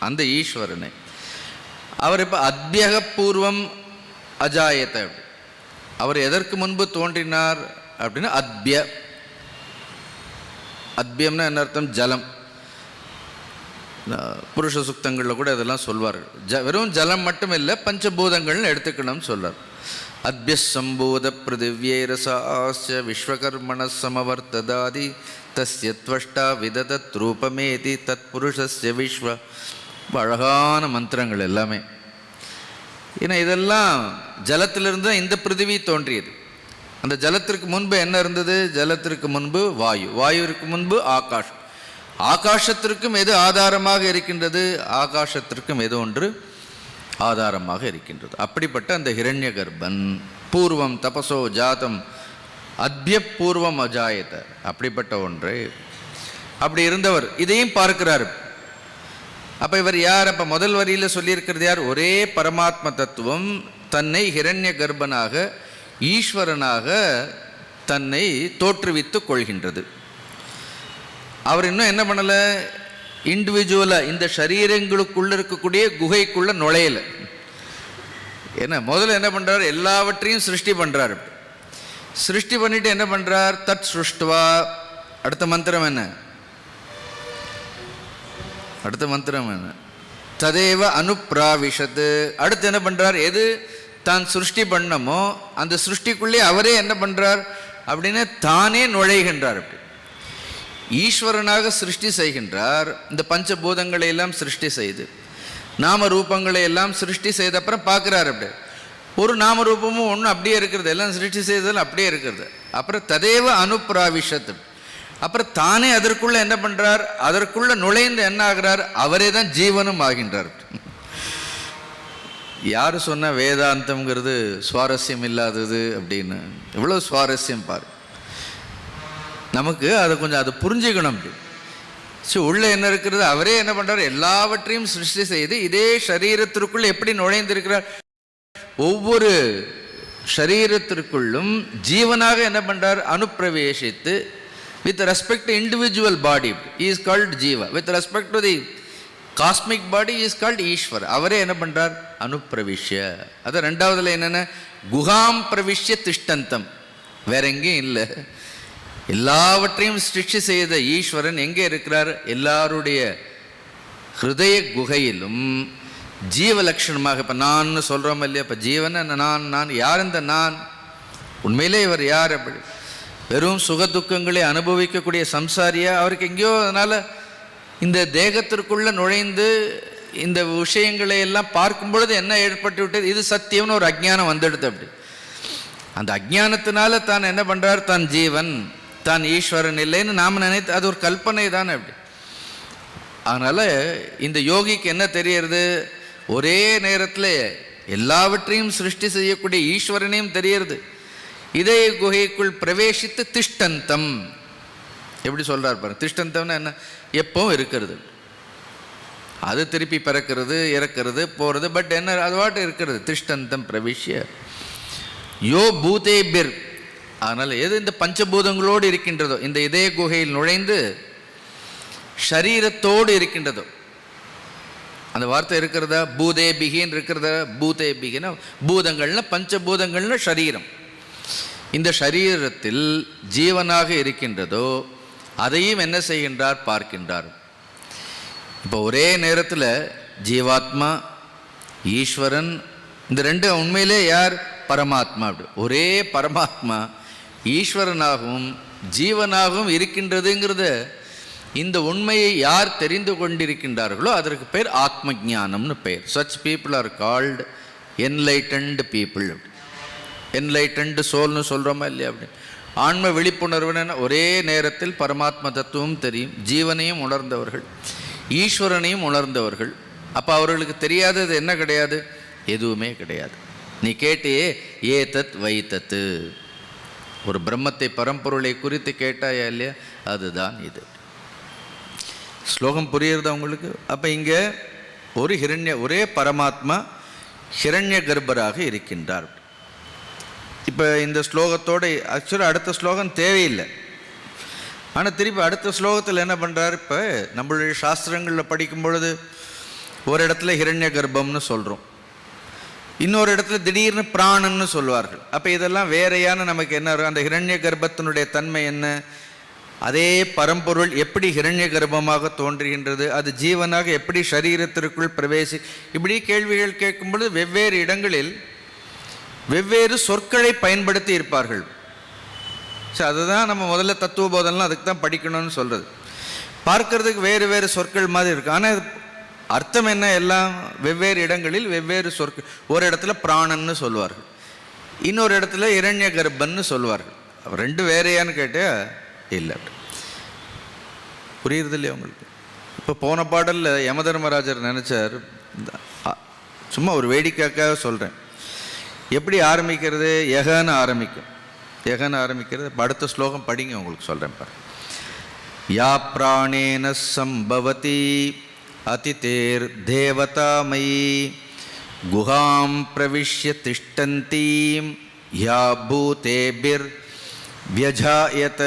அந்த ஈஸ்வரனை அவர் இப்போ அத்யக பூர்வம் அஜாயத்தை, அவர் எதற்கு முன்பு தோன்றினார் அப்படின்னா அத்ய. அத்யம்னா என்ன அர்த்தம்? ஜலம். புருஷ சுக்தங்களில் கூட இதெல்லாம் சொல்வார். வெறும் ஜலம் மட்டும் இல்லை, பஞ்சபூதங்கள்னு எடுத்துக்கணும்னு சொல்றார். அத்யசம்பூத பிருதிவ்யேரசாஸ்ய விஸ்வகர்மண சமவர்த்ததாதி தஸ்ய த்வஷ்டா விததத் ரூபமேதி தத் புருஷஸ்ய விஸ்வ. அழகான மந்திரங்கள் எல்லாமே. ஏன்னா இதெல்லாம் ஜலத்திலிருந்து இந்த பிருதிவி தோன்றியது. அந்த ஜலத்திற்கு முன்பு என்ன இருந்தது? ஜலத்திற்கு முன்பு வாயு, வாயுவிற்கு முன்பு ஆகாஷம், ஆகாசத்திற்கும் எது ஆதாரமாக இருக்கின்றது? ஆகாசத்திற்கும் எது ஒன்று ஆதாரமாக இருக்கின்றது. அப்படிப்பட்ட அந்த ஹிரண்ய கர்ப்பன் பூர்வம் தபசோ ஜாதம் அத்ய பூர்வம் அஜாயத, அப்படிப்பட்ட ஒன்று. அப்படி இருந்தவர் இதையும் பார்க்கிறார். அப்போ இவர் யார்? அப்போ முதல் வரியில் சொல்லியிருக்கிறது யார்? ஒரே பரமாத்ம தத்துவம் தன்னை ஹிரண்ய கர்ப்பனாக ஈஸ்வரனாக தன்னை தோற்றுவித்து கொள்கின்றது. அவர் இன்னும் என்ன பண்ணலை? இண்டிவிஜுவலாக இந்த சரீரங்களுக்குள்ளே இருக்கக்கூடிய குகைக்குள்ளே நுழையலை. ஏன்னா முதல்ல என்ன பண்ணுறார்? எல்லாவற்றையும் சிருஷ்டி பண்ணுறார். சிருஷ்டி பண்ணிட்டு என்ன பண்ணுறார்? தத் சுஷ்டுவா. அடுத்த மந்திரம் என்ன? அடுத்த மந்திரம் என்ன? ததேவ அனுப்ராவிஷத்து. அடுத்து என்ன பண்ணுறார்? எது தான் சிருஷ்டி பண்ணமோ அந்த சிருஷ்டிக்குள்ளே அவரே என்ன பண்ணுறார் அப்படின்னு தானே நுழைகின்றார். அப்படி ஈஸ்வரனாக சிருஷ்டி செய்கின்றார். இந்த பஞ்சபூதங்களை எல்லாம் சிருஷ்டி செய்து நாம ரூபங்களை எல்லாம் சிருஷ்டி செய்த அப்புறம் பார்க்குறார். அப்படி ஒரு நாம ரூபமும் ஒன்றும் அப்படியே இருக்கிறது, எல்லாம் சிருஷ்டி செய்ததில் அப்படியே இருக்கிறது. அப்புறம் ததேவ அனுப்ராவிஷத்து. அப்புறம் தானே அதற்குள்ளே என்ன பண்ணுறார்? அதற்குள்ளே நுழைந்து என்ன ஆகிறார்? அவரே தான் ஜீவனும் ஆகின்றார். யார் சொன்ன வேதாந்தம்ங்கிறது சுவாரஸ்யம் இல்லாதது அப்படின்னு? எவ்வளோ சுவாரஸ்யம் பாரு. நமக்கு அதை கொஞ்சம் அதை புரிஞ்சுக்கணும். அப்படி உள்ளே என்ன இருக்கிறது? அவரே என்ன பண்ணுறார்? எல்லாவற்றையும் சிருஷ்டி செய்து இதே சரீரத்திற்குள் எப்படி நுழைந்திருக்கிறார்? ஒவ்வொரு சரீரத்திற்குள்ளும் ஜீவனாக என்ன பண்ணுறார்? அனுப்பிரவேசித்து with respect to individual body he is called jiva, with respect to the cosmic body he is called ஈஸ்வர. அவரே என்ன பண்றார்? அனுப்பிரவிஷ்ய. அது ரெண்டாவதுல என்னென்ன? குஹாம் பிரவிஷ்ய திஷ்டந்தம். வேற எங்கேயும் இல்லை. எல்லாவற்றையும் சிருஷ்டி செய்த ஈஸ்வரன் எங்கே இருக்கிறார்? எல்லாருடைய ஹிருதய குகையிலும் ஜீவலட்சணமாக. இப்போ நான் சொல்கிறோம் இல்லையா? இப்போ ஜீவன் நான் யார்? இந்த நான் உண்மையிலே இவர் யார்? அப்படி வெறும் சுக துக்கங்களை அனுபவிக்கக்கூடிய சம்சாரியா? அவருக்கு எங்கேயோ அதனால் இந்த தேகத்திற்குள்ளே நுழைந்து இந்த விஷயங்களை எல்லாம் பார்க்கும் பொழுது என்ன ஏற்பட்டு விட்டது? இது சத்தியம்னு ஒரு அஜ்ஞானம் வந்துடுது. அப்படி அந்த அஜ்ஞானத்தினால தான் என்ன பண்ணுறார்? தான் ஜீவன், தான் ஈஸ்வரன் இல்லைன்னு நாம் நினைத்து அது ஒரு கல்பனை தானே. அப்படி அதனால் இந்த யோகிக்கு என்ன தெரியறது? ஒரே நேரத்தில் எல்லாவற்றையும் சிருஷ்டி செய்யக்கூடிய ஈஸ்வரனையும் தெரியறது. இதய குகைக்குள் பிரவேசித்து திஷ்டந்தம். எப்படி சொல்றார் பாருங்க? திஷ்டந்தம்னா என்ன? எப்பவும் இருக்கிறது. அது திருப்பி பிறக்கிறது, இறக்கிறது, போகிறது, பட் என்ன அது வாட்டு இருக்கிறது. திஷ்டந்தம் பிரவிஷ்ய யோ பூதேபிர். அதனால் எது இந்த பஞ்சபூதங்களோடு இருக்கின்றதோ, இந்த இதய குகையில் நுழைந்து ஷரீரத்தோடு இருக்கின்றதோ, அந்த வார்த்தை இருக்கிறதா? பூதேபிகின்னு இருக்கிறதா? பூதேபிகின்னா பூதங்கள்னா பஞ்சபூதங்கள்னா ஷரீரம். இந்த ஷரீரத்தில் ஜீவனாக இருக்கின்றதோ அதையும் என்ன செய்கின்றார்? பார்க்கின்றார். இப்போ ஒரே நேரத்தில் ஜீவாத்மா, ஈஸ்வரன், இந்த ரெண்டு உண்மையிலே யார்? பரமாத்மா. அப்படி ஒரே பரமாத்மா ஈஸ்வரனாகவும் ஜீவனாகவும் இருக்கின்றதுங்கிறத இந்த உண்மையை யார் தெரிந்து கொண்டிருக்கின்றார்களோ அதற்கு பேர் ஆத்ம ஞானம்னு பெயர். Such people are called enlightened people. Enlightened சோல்னு சொல்கிறோமா இல்லையா? அப்படி ஆன்ம விழிப்புணர்வுன்னு ஒரே நேரத்தில் பரமாத்ம தத்துவம் தெரியும், ஜீவனையும் உணர்ந்தவர்கள், ஈஸ்வரனையும் உணர்ந்தவர்கள். அப்போ அவர்களுக்கு தெரியாதது என்ன கிடையாது? எதுவுமே கிடையாது. நீ கேட்டியே ஏ தத் வை தத்து, ஒரு பிரம்மத்தை பரம்பொருளை குறித்து கேட்டாயா இல்லையா? அதுதான் இது. ஸ்லோகம் புரியுறதா உங்களுக்கு? அப்போ இங்கே ஒரே பரமாத்மா ஹிரண்ய கர்ப்பராக இருக்கின்றார். இப்போ இந்த ஸ்லோகத்தோடு ஆக்சுவலாக அடுத்த ஸ்லோகம் தேவையில்லை. ஆனால் திருப்பி அடுத்த ஸ்லோகத்தில் என்ன பண்ணுறாரு? இப்போ நம்மளுடைய சாஸ்திரங்களில் படிக்கும் பொழுது ஒரு இடத்துல ஹிரண்ய கர்ப்பம்னு சொல்கிறோம், இன்னொரு இடத்துல திடீர்னு பிராணன்னு சொல்வார்கள். அப்போ இதெல்லாம் வேறையான நமக்கு என்ன? அந்த ஹிரண்ய கர்ப்பத்தினுடைய தன்மை என்ன? அதே பரம்பொருள் எப்படி ஹிரண்ய கர்ப்பமாக தோன்றுகின்றது, அது ஜீவனாக எப்படி சரீரத்திற்குள் பிரவேசி, இப்படி கேள்விகள் கேட்கும் பொழுது வெவ்வேறு இடங்களில் வெவ்வேறு சொற்களை பயன்படுத்தி இருப்பார்கள். சரி, அதுதான் நம்ம முதல்ல தத்துவ போதெல்லாம் அதுக்கு தான் படிக்கணும்னு சொல்கிறது. பார்க்கறதுக்கு வேறு வேறு சொற்கள் மாதிரி இருக்கு, ஆனால் அர்த்தம் என்ன? எல்லாம் வெவ்வேறு இடங்களில் வெவ்வேறு சொற்கள். ஒரு இடத்துல பிராணன்னு சொல்லுவார்கள், இன்னொரு இடத்துல இரண்ய கர்ப்பன்னு சொல்லுவார்கள். ரெண்டு வேறையான்னு கேட்டால் இல்லை. புரியுறது இல்லையா உங்களுக்கு? இப்போ போன பாடலில் யமதர்மராஜர் நினச்சார், சும்மா ஒரு வேடிக்கைக்காக சொல்கிறேன், எப்படி ஆரம்பிக்கிறது? யகன்னு ஆரம்பிக்கும். யகன்னு ஆரம்பிக்கிறது. அடுத்த ஸ்லோகம் படிங்க, உங்களுக்கு சொல்கிறேன் பாரு. யா பிராணேன சம்பவதி அதிதேர் தேவதாமயி குஹாம் பிரவிஷ்ய திஷ்டந்தீம் யா பூதேபிர் வியஜாயத.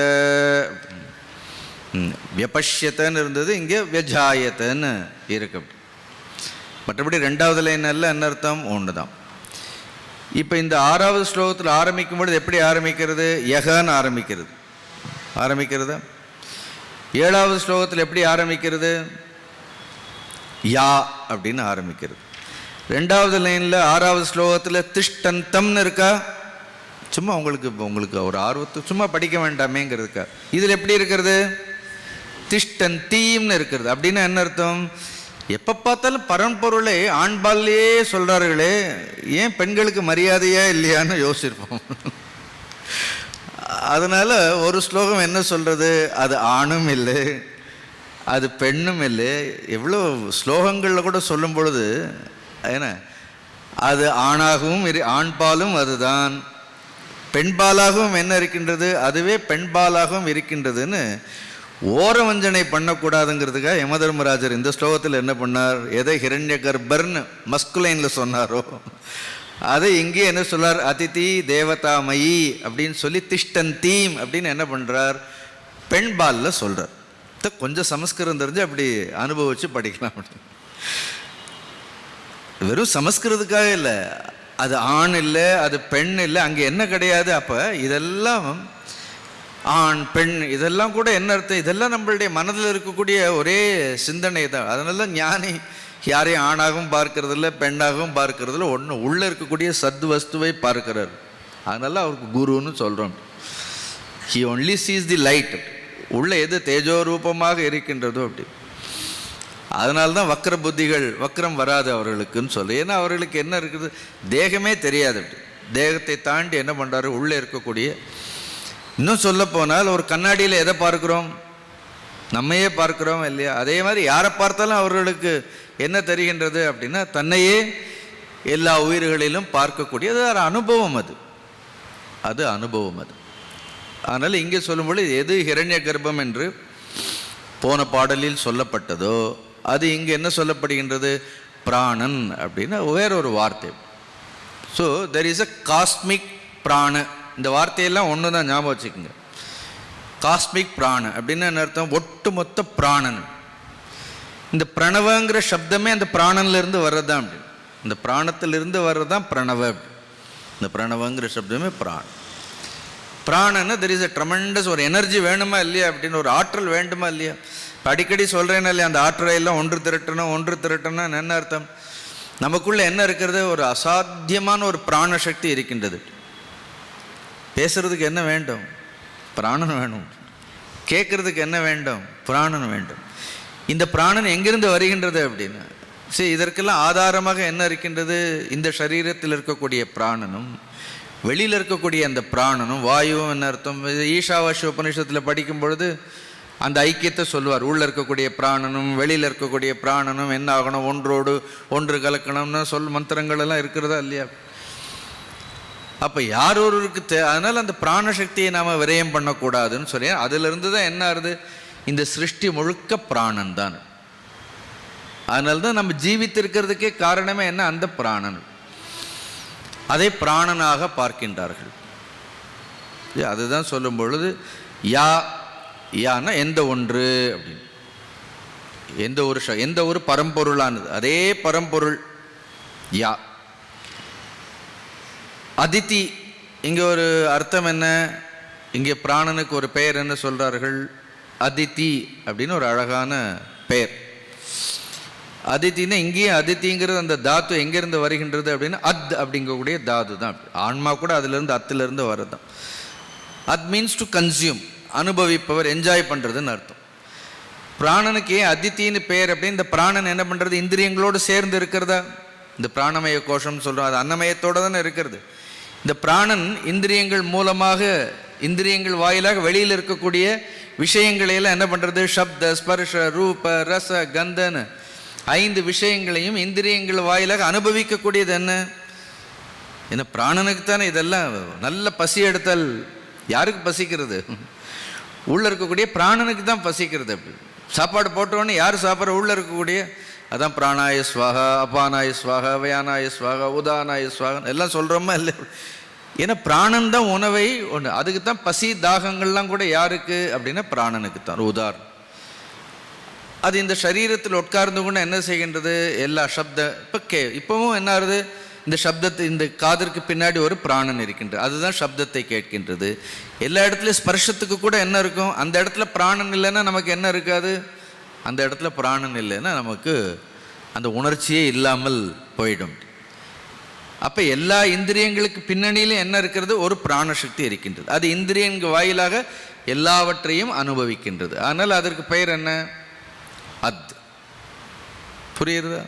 வியபஷ்யத்தன்னு இருந்தது, இங்கே வியஜாயத்தன்னு இருக்கு. மற்றபடி ரெண்டாவது லைன் அல்ல, என்ன அர்த்தம்? ஒன்று தான். இப்போ இந்த ஆறாவது ஸ்லோகத்தில் ஆரம்பிக்கும் பொழுது எப்படி ஆரம்பிக்கிறது? யகன்னு ஆரம்பிக்கிறது. ஏழாவது ஸ்லோகத்தில் எப்படி ஆரம்பிக்கிறது? யா அப்படின்னு ஆரம்பிக்கிறது. ரெண்டாவது லைனில் ஆறாவது ஸ்லோகத்தில் திஷ்டந்தம்னு இருக்கா? சும்மா உங்களுக்கு ஒரு ஆர்வத்தை சும்மா படிக்க வேண்டாமேங்கிறதுக்கா. இதில் எப்படி இருக்கிறது? திஷ்டந்தீம்னு இருக்கிறது. அப்படின்னா என்ன அர்த்தம்? எப்போ பார்த்தாலும் பரம்பொருளை ஆண்பால்லையே சொல்கிறார்களே, ஏன் பெண்களுக்கு மரியாதையா இல்லையான்னு யோசிச்சிருப்போம். அதனால் ஒரு ஸ்லோகம் என்ன சொல்கிறது? அது ஆணும் இல்லை, அது பெண்ணும் இல்லை. எவ்வளோ ஸ்லோகங்களில் கூட சொல்லும் பொழுது ஏன்னா அது ஆணாகவும் ஆண்பாலும் அதுதான், பெண்பாலாகவும் என்ன இருக்கின்றது? அதுவே பெண்பாலாகவும் இருக்கின்றதுன்னு ஓரவஞ்சனை பண்ணக்கூடாதுங்கிறதுக்காக யமதர்மராஜர் இந்த ஸ்லோகத்தில் என்ன பண்ணார்? எதை ஹிரண்ய கர்ப்பர்னு மஸ்குலைனில் சொன்னாரோ அதை இங்கே என்ன சொன்னார்? அதிதி தேவதாமயி அப்படின்னு சொல்லி திஷ்டந்தீம் அப்படின்னு என்ன பண்ணுறார்? பெண்பாலில் சொல்கிறார். கொஞ்சம் சமஸ்கிருதம் தெரிஞ்சு அப்படி அனுபவித்து படிக்கலாம். வெறும் சமஸ்கிருதத்துக்காக இல்லை, அது ஆண் இல்லை, அது பெண் இல்லை, அங்கே என்ன கிடையாது. அப்போ இதெல்லாம் ஆண் பெண் இதெல்லாம் கூட என்ன அர்த்தம்? இதெல்லாம் நம்மளுடைய மனதில் இருக்கக்கூடிய ஒரே சிந்தனை தான். அதனால ஞானி யாரையும் ஆணாகவும் பார்க்கறதில்ல, பெண்ணாகவும் பார்க்கறதில்ல, ஒன்று உள்ளே இருக்கக்கூடிய சத் வஸ்துவை பார்க்கிறார். அதனால அவருக்கு குருன்னு சொல்கிறோம். He only sees the light. உள்ள எது தேஜோரூபமாக இருக்கின்றதோ அப்படி. அதனால்தான் வக்ர புத்திகள், வக்ரம் வராது அவர்களுக்குன்னு சொல்லு. ஏன்னா அவர்களுக்கு என்ன இருக்குது? தேகமே தெரியாது. அப்படி தேகத்தை தாண்டி என்ன பண்ணுறாரு? உள்ளே இருக்கக்கூடிய, இன்னும் சொல்ல போனால் ஒரு கண்ணாடியில் எதை பார்க்குறோம்? நம்மையே பார்க்குறோம் இல்லையா? அதே மாதிரி யாரை பார்த்தாலும் அவர்களுக்கு என்ன தெரிகின்றது அப்படின்னா தன்னையே எல்லா உயிர்களிலும் பார்க்கக்கூடியது அனுபவம். அது அனுபவம். அதனால் இங்கே சொல்லும்பொழுது எது ஹிரண்ய கர்ப்பம் என்று போன பாடலில் சொல்லப்பட்டதோ அது இங்கே என்ன சொல்லப்படுகின்றது? பிராணன் அப்படின்னு வேறொரு வார்த்தை. So there is a cosmic பிராண. இந்த வார்த்தையெல்லாம் ஒன்று தான், ஞாபகம் வச்சுக்கோங்க. காஸ்மிக் பிராண அப்படின்னு என்ன அர்த்தம்? ஒட்டுமொத்த பிராணன். இந்த பிரணவங்கிற சப்தமே அந்த பிராணன்லேருந்து வர்றதுதான். அப்படி இந்த பிராணத்திலிருந்து வர்றதுதான் பிரணவ. இந்த பிரணவங்கிற சப்தமே பிராணம். பிராணன்னா தெர் இஸ் அ ட்ரமெண்டஸ் ஒரு எனர்ஜி வேணுமா இல்லையா? அப்படின்னு ஒரு ஆற்றல் வேண்டுமா இல்லையா? அடிக்கடி சொல்கிறேன்னா இல்லையா, அந்த ஆற்றலையெல்லாம் ஒன்று திரட்டணும். என்ன அர்த்தம்? நமக்குள்ளே என்ன இருக்கிறது? ஒரு அசாத்தியமான ஒரு பிராண சக்தி இருக்கின்றது. பேசுறதுக்கு என்ன வேண்டும்? பிராணன் வேணும். கேட்கறதுக்கு என்ன வேண்டும்? பிராணன் வேண்டும். இந்த பிராணன் எங்கிருந்து வருகின்றது அப்படின்னா, சரி, இதற்கெல்லாம் ஆதாரமாக என்ன இருக்கின்றது? இந்த சரீரத்தில் இருக்கக்கூடிய பிராணனும் வெளியில் இருக்கக்கூடிய அந்த பிராணனும் வாயுவும் என்ன அர்த்தம்? ஈஷாவாஸ்ய உபநிஷத்தில் படிக்கும் பொழுது அந்த ஐக்கியத்தை சொல்லுவார். உள்ளே இருக்கக்கூடிய பிராணனும் வெளியில் இருக்கக்கூடிய பிராணனும் என்ன ஆகணும்? ஒன்றோடு ஒன்று கலக்கணும்னு மந்திரங்கள் எல்லாம் இருக்கிறதா இல்லையா? அப்போ யார் ஒருவருக்கு அதனால் அந்த பிராணசக்தியை நாம் விரயம் பண்ணக்கூடாதுன்னு சொல்லி அதிலிருந்து தான் என்ன ஆகுது? இந்த சிருஷ்டி முழுக்க பிராணன் தான். அதனால தான் நம்ம ஜீவித்திருக்கிறதுக்கே காரணமே என்ன? அந்த பிராணன். அதை பிராணனாக பார்க்கின்றார்கள். அதுதான் சொல்லும் பொழுது யான்னா எந்த ஒன்று அப்படின்னு, எந்த ஒரு பரம்பொருளானது, அதே பரம்பொருள் யா. அதிதி இங்கே ஒரு அர்த்தம் என்ன? இங்கே பிராணனுக்கு ஒரு பெயர் என்ன சொல்கிறார்கள்? அதித்தி அப்படின்னு ஒரு அழகான பெயர். அதித்தின்னா இங்கேயும் அதித்திங்கிறது அந்த தாத்து எங்கேருந்து வருகின்றது அப்படின்னா அத் அப்படிங்கக்கூடிய தாது தான். ஆன்மா கூட அதுலேருந்து அத்திலிருந்து வரதான். அத் மீன்ஸ் டு கன்சியூம், அனுபவிப்பவர், என்ஜாய் பண்ணுறதுன்னு அர்த்தம். பிராணனுக்கு ஏன் அதித்தின்னு பெயர் அப்படின்னு? இந்த பிராணன் என்ன பண்ணுறது? இந்திரியங்களோடு சேர்ந்து இருக்கிறதா? இந்த பிராணமய கோஷம்னு சொல்கிறோம், அது அன்னமயத்தோடு தானே இருக்கிறது. இந்த பிராணன் இந்திரியங்கள் மூலமாக, இந்திரியங்கள் வாயிலாக வெளியில் இருக்கக்கூடிய விஷயங்களையெல்லாம் என்ன பண்ணுறது? சப்த, ஸ்பர்ஷ, ரூப, ரச, கந்தன்னு 5 விஷயங்களையும் இந்திரியங்கள் வாயிலாக அனுபவிக்கக்கூடியது என்ன? என்ன பிராணனுக்கு தானே இதெல்லாம். நல்ல பசி எடுத்தால் யாருக்கு பசிக்கிறது? உள்ளே இருக்கக்கூடிய பிராணனுக்கு தான் பசிக்கிறது. அப்படி சாப்பாடு போட்டோன்னே யார் சாப்பிட்ற? உள்ளே இருக்கக்கூடிய, அதான் பிராணாய ஸ்வாகா, அபானாய ஸ்வாகா, வயானாய ஸ்வாகா, உதானாய ஸ்வாகா எல்லாம் சொல்கிறோமா இல்லை? ஏன்னா பிராணன் தான் உணவை ஒன்று. அதுக்கு தான் பசி தாகங்கள்லாம் கூட யாருக்கு அப்படின்னா பிராணனுக்கு தான். உதாரணம், அது இந்த சரீரத்தில் உட்கார்ந்து கொண்டு என்ன செய்கின்றது? எல்லா சப்த இப்பவும் என்ன ஆகுது? இந்த சப்தத்தை, இந்த காதற்கு பின்னாடி ஒரு பிராணன் இருக்கின்றது, அதுதான் சப்தத்தை கேட்கின்றது. எல்லா இடத்துலையும் ஸ்பர்ஷத்துக்கு கூட என்ன இருக்கும்? அந்த இடத்துல பிராணன் இல்லைன்னா நமக்கு என்ன இருக்காது? அந்த இடத்துல பிராணன் இல்லைன்னா நமக்கு அந்த உணர்ச்சியே இல்லாமல் போயிடும். அப்போ எல்லா இந்திரியங்களுக்கு பின்னணியிலும் என்ன இருக்கிறது? ஒரு பிராணசக்தி இருக்கின்றது. அது இந்திரியங்கள் வாயிலாக எல்லாவற்றையும் அனுபவிக்கின்றது. அதனால் அதற்கு பெயர் என்ன? அத். புரியுறதா?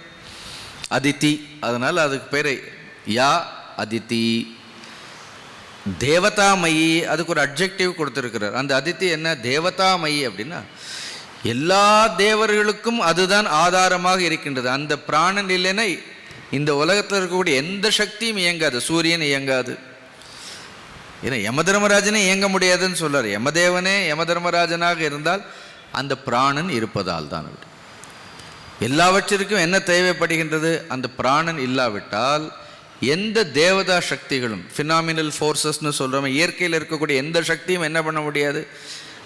அதித்தி. அதனால் அதுக்கு பேர் யா அதித்தி. தேவதாமயி, அதுக்கு ஒரு அட்ஜெக்டிவ் கொடுத்துருக்கிறார். அந்த அதித்தி என்ன? தேவதாமயி அப்படின்னா எல்லா தேவர்களுக்கும் அதுதான் ஆதாரமாக இருக்கின்றது. அந்த பிராணன் இல்லைன்னா இந்த உலகத்தில் இருக்கக்கூடிய எந்த சக்தியும் இயங்காது. சூரியன் இயங்காது. ஏன்னா யமதர்மராஜனே இயங்க முடியாதுன்னு சொல்றார். யமதேவனே யமதர்மராஜனாக இருந்தால் அந்த பிராணன் இருப்பதால் தான். எல்லாவற்றிற்கும் என்ன தேவைப்படுகின்றது? அந்த பிராணன் இல்லாவிட்டால் எந்த தேவதா சக்திகளும், ஃபினாமினல் ஃபோர்ஸஸ்ன்னு சொல்கிறோம், இயற்கையில் இருக்கக்கூடிய எந்த சக்தியும் என்ன பண்ண முடியாது.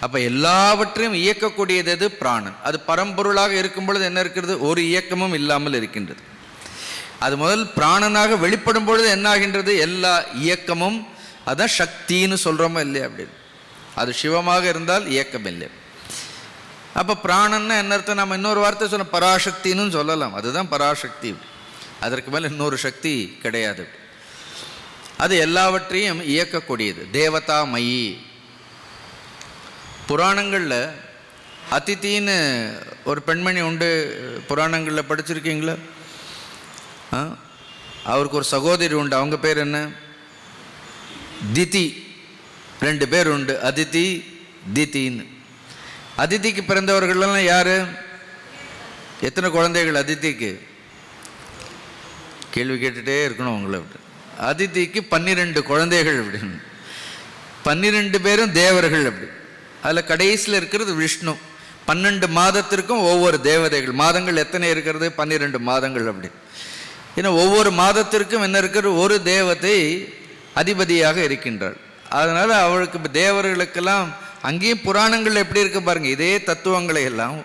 அப்போ எல்லாவற்றையும் இயக்கக்கூடியது எது? பிராணன். அது பரம்பொருளாக இருக்கும் பொழுது என்ன இருக்கிறது? ஒரு இயக்கமும் இல்லாமல் இருக்கின்றது. அது முதல் பிராணனாக வெளிப்படும் பொழுது என்ன ஆகின்றது? எல்லா இயக்கமும், அதான் சக்தின்னு சொல்கிறோமா இல்லையா? அப்படின்னு அது சிவமாக இருந்தால் இயக்கம் இல்லை. அப்போ பிராணன்னா என்ன அர்த்தம்? நம்ம இன்னொரு வார்த்தை சொன்ன பராசக்தின்னு சொல்லலாம். அதுதான் பராசக்தி. அதற்கு மேலே இன்னொரு சக்தி கிடையாது. அது எல்லாவற்றையும் இயக்கக்கூடியது. தேவதாமயி. புராணங்களில் அதித்தின்னு ஒரு பெண்மணி உண்டு. புராணங்களில் படிச்சிருக்கீங்களா? அவருக்கு ஒரு சகோதரி உண்டு. அவங்க பேர் என்ன? திதி. 2 பேர் உண்டு, அதித்தி, தித்தின்னு. அதித்திக்கு பிறந்தவர்கள்லாம் யாரு? எத்தனை குழந்தைகள் அதித்திக்கு? கேள்வி கேட்டுகிட்டே இருக்கணும் உங்களை. அதித்திக்கு 12 குழந்தைகள். அப்படின்னு 12 பேரும் தேவர்கள். அப்படி அதில் கடைசியில் இருக்கிறது விஷ்ணு. 12 மாதத்திற்கும் ஒவ்வொரு தேவதைகள். மாதங்கள் எத்தனை இருக்கிறது? 12 மாதங்கள். அப்படி ஏன்னா ஒவ்வொரு மாதத்திற்கும் என்ன இருக்கிற? ஒரு தேவதை அதிபதியாக இருக்கின்றாள். அதனால் அவளுக்கு தேவர்களுக்கெல்லாம் அங்கேயும் புராணங்கள் எப்படி இருக்கு பாருங்கள். இதே தத்துவங்களை எல்லாம்,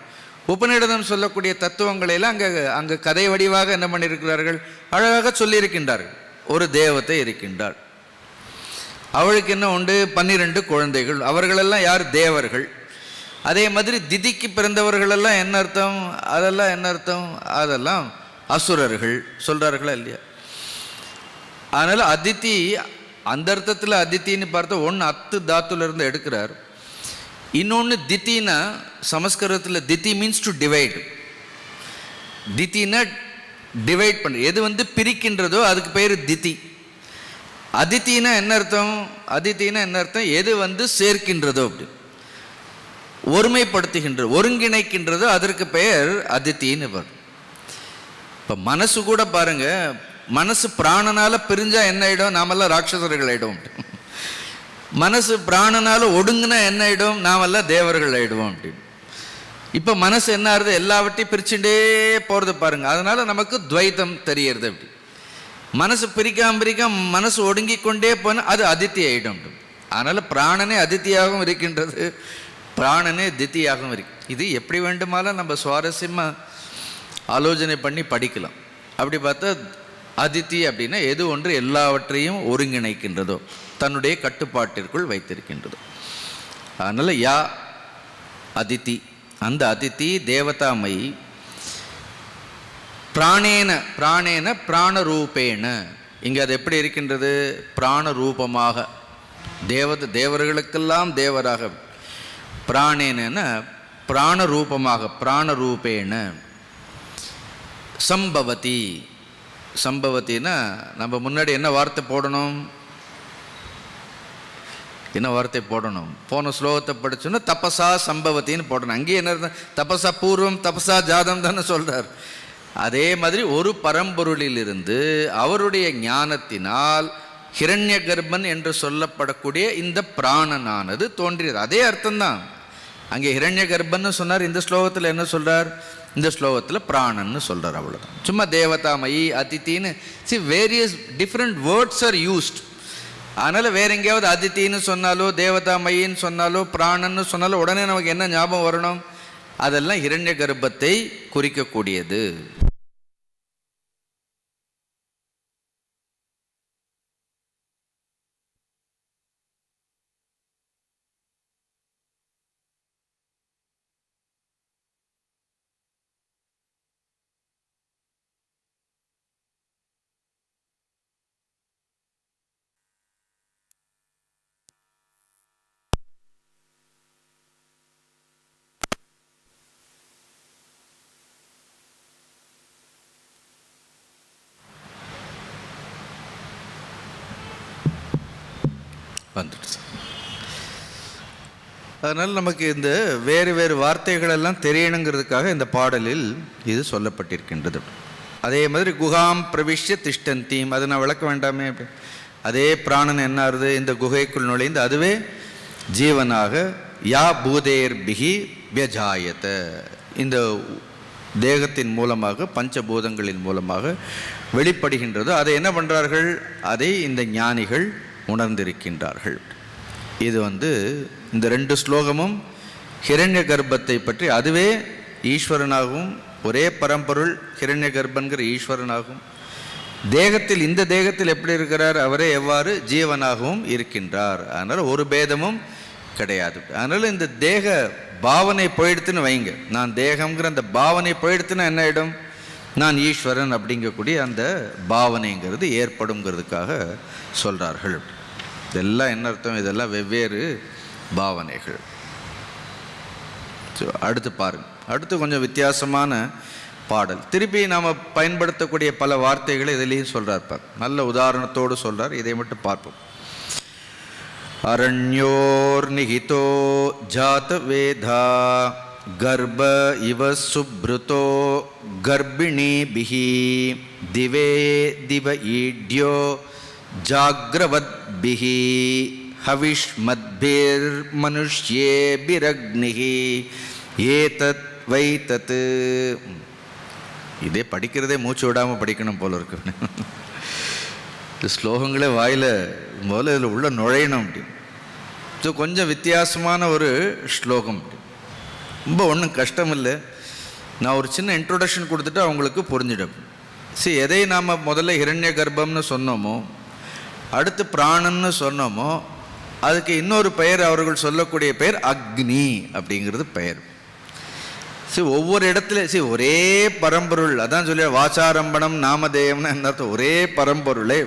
உபநிடதம் சொல்லக்கூடிய தத்துவங்களை எல்லாம் அங்கே கதை வடிவாக என்ன பண்ணியிருக்கிறார்கள்? அழகாக சொல்லியிருக்கின்றார்கள். ஒரு தேவதை இருக்கின்றாள், அவளுக்கு என்ன உண்டு? 12 குழந்தைகள். அவர்களெல்லாம் யார்? தேவர்கள். அதே மாதிரி திதிக்கு பிறந்தவர்களெல்லாம் என்ன அர்த்தம்? அதெல்லாம் என்ன அர்த்தம்? அதெல்லாம் அசுரர்கள் சொல்கிறார்களா இல்லையா? அதனால் அதித்தி, அந்த அர்த்தத்தில் அதித்தின்னு பார்த்தா ஒன்று அத்து தாத்துலேருந்து எடுக்கிறார். இன்னொன்று தித்தின்னா சமஸ்கிருதத்தில் தித்தி மீன்ஸ் டு டிவைட். தித்தின்னா டிவைட் பண்ணு, எது பிரிக்கின்றதோ அதுக்கு பேர் தித்தி. அதித்தின்னா என்ன அர்த்தம்? அதித்தின்னா என்ன அர்த்தம்? எது சேர்க்கின்றதோ, அப்படி ஒருமைப்படுத்துகின்றது, ஒருங்கிணைக்கின்றதோ அதற்கு பெயர் அதித்தின்னு வரும். இப்போ மனசு கூட பாருங்க, மனசு பிராணனால பிரிஞ்சா என்ன ஆயிடும்? நாமெல்லாம் ராட்சசர்கள் ஆயிடும். மனசு பிராணனால ஒடுங்குனா என்ன ஆயிடும்? நாமெல்லாம் தேவர்கள் ஆயிடுவோம். அப்படின்னு இப்போ மனசு என்ன ஆகுது? எல்லாவற்றையும் பிரிச்சுட்டே போகிறது பாருங்க. அதனால நமக்கு துவைத்தம் தெரியறது. அப்படி மனசு பிரிக்காம மனசு ஒடுங்கி கொண்டே போனால் அது அதித்தி ஆயிடும். அதனால பிராணனே அதித்தியாகவும் இருக்கின்றது, பிராணனே தித்தியாகவும் இருக்கு. இது எப்படி வேண்டுமானாலும் நம்ம சுவாரஸ்யமாக ஆலோசனை பண்ணி படிக்கலாம். அப்படி பார்த்தா அதித்தி அப்படின்னா எது ஒன்று எல்லாவற்றையும் ஒருங்கிணைக்கின்றதோ. தன்னுடைய கட்டுப்பாட்டிற்குள் வைத்திருக்கின்றது. அதனால் யா அதிதி, அந்த அதிதி தேவதாமயி பிராணேன பிராணேன பிராணரூபேண, இங்கே அது எப்படி இருக்கின்றது? பிராணரூபமாக, தேவர்களுக்கெல்லாம் தேவராக, பிராணேன பிராணரூபமாக, பிராணரூபேண சம்பவதி. சம்பவத்தின்னா நம்ம முன்னாடி என்ன வார்த்தை போடணும்? என்ன வார்த்தை போடணும்? போன ஸ்லோகத்தை படிச்சோன்னா தபசா சம்பவத்தின்னு போடணும். அங்கேயே என்ன தபசா பூர்வம் தபசா ஜாதம் தானே சொல்கிறார். அதே மாதிரி ஒரு பரம்பொருளிலிருந்து அவருடைய ஞானத்தினால் ஹிரண்ய கர்ப்பன் என்று சொல்லப்படக்கூடிய இந்த பிராணனானது தோன்றியது. அதே அர்த்தம்தான். அங்கே ஹிரண்ய கர்ப்பன்னு சொன்னார், இந்த ஸ்லோகத்தில் என்ன சொல்கிறார்? இந்த ஸ்லோகத்தில் பிராணன்னு சொல்கிறார். அவ்வளோதான். சும்மா தேவதாமயி அதித்தின்னு various different words are used. அதனால் வேற எங்கேயாவது அதித்தின்னு சொன்னாலோ தேவதாமயின்னு சொன்னாலோ பிராணன்னு சொன்னாலோ உடனே நமக்கு என்ன ஞாபகம் வரணும்? அதெல்லாம் ஹிரண்ய கர்ப்பத்தை குறிக்கக்கூடியது. வந்துடுச்சு. அதனால் நமக்கு இந்த வேறு வேறு வார்த்தைகளெல்லாம் தெரியணுங்கிறதுக்காக இந்த பாடலில் இது சொல்லப்பட்டிருக்கின்றது. அதே மாதிரி குகாம் பிரவிஷ்ய திஷ்டந்தீம், அதை நான் விளக்க வேண்டாமே. அப்படி அதே பிராணன் என்ன ஆகுது? இந்த குகைக்குள் நுழைந்து அதுவே ஜீவனாக யா பூதேர் பிகி வியஜாயத, இந்த தேகத்தின் மூலமாக பஞ்சபூதங்களின் மூலமாக வெளிப்படுகின்றது. அதை என்ன பண்ணுறார்கள்? அதை இந்த ஞானிகள் உணர்ந்திருக்கின்றார்கள். இது இந்த ரெண்டு ஸ்லோகமும் ஹிரண்ய கர்ப்பத்தை பற்றி, அதுவே ஈஸ்வரனாகவும் ஒரே பரம்பொருள் ஹிரண்ய கர்ப்பன்கிற ஈஸ்வரனாகவும், தேகத்தில் இந்த தேகத்தில் எப்படி இருக்கிறார்? அவரே எவ்வாறு ஜீவனாகவும் இருக்கின்றார். அதனால் ஒரு பேதமும் கிடையாது. அதனால் இந்த தேக பாவனை போயிடுத்துன்னு வைங்க. நான் தேகம்ங்கிற அந்த பாவனை போயிடுத்துன்னா என்ன ஆகிடும்? நான் ஈஸ்வரன் அப்படிங்கக்கூடிய அந்த பாவனைங்கிறது ஏற்படுங்கிறதுக்காக சொல்கிறார்கள். இதெல்லாம் என்ன அர்த்தம்? இதெல்லாம் வெவ்வேறு பாவனைகள். அடுத்து பாருங்க, அடுத்து கொஞ்சம் வித்தியாசமான பாடல். திருப்பி நாம் பயன்படுத்தக்கூடிய பல வார்த்தைகளை இதிலையும் சொல்கிறார். நல்ல உதாரணத்தோடு சொல்கிறார். இதை மட்டும் பார்ப்போம். அரண்யோர் நிகிதோ ஜாத வேதா கர்ப்ப இவ சுப்ருதோ கர்ப்பிணி பிஹி திவே திவ ஈட்யோ ஜாக்ரவத் பிஹி ஹவிஷ் மத்பிர் மனுஷ்யே பிரக்னிஹி ஏதத் வைதத். இதே படிக்கிறதே மூச்சு விடாமல் படிக்கணும் போல இருக்கு. இந்த ஸ்லோகங்களே வாயில் முதல்ல இதில் உள்ள நுழையணும் அப்படின்னு. ஸோ கொஞ்சம் வித்தியாசமான ஒரு ஸ்லோகம். ரொம்ப ஒன்றும் கஷ்டம் இல்லை. நான் ஒரு சின்ன இன்ட்ரோடக்ஷன் கொடுத்துட்டு அவங்களுக்கு புரிஞ்சிடும். எதை நாம் முதல்ல ஹிரண்ய கர்ப்பம்னு சொன்னோமோ, அடுத்து பிராணன்னு சொன்னோமோ, அதுக்கு இன்னொரு பெயர் அவர்கள் சொல்லக்கூடிய பெயர் அக்னி அப்படிங்கிறது பெயர். ஒவ்வொரு இடத்துல ஒரே பரம்பொருள். அதான் சொல்லி வாசாரம்பணம் நாமதேயம்னு என்ன அர்த்தம்? ஒரே பரம்பொருளே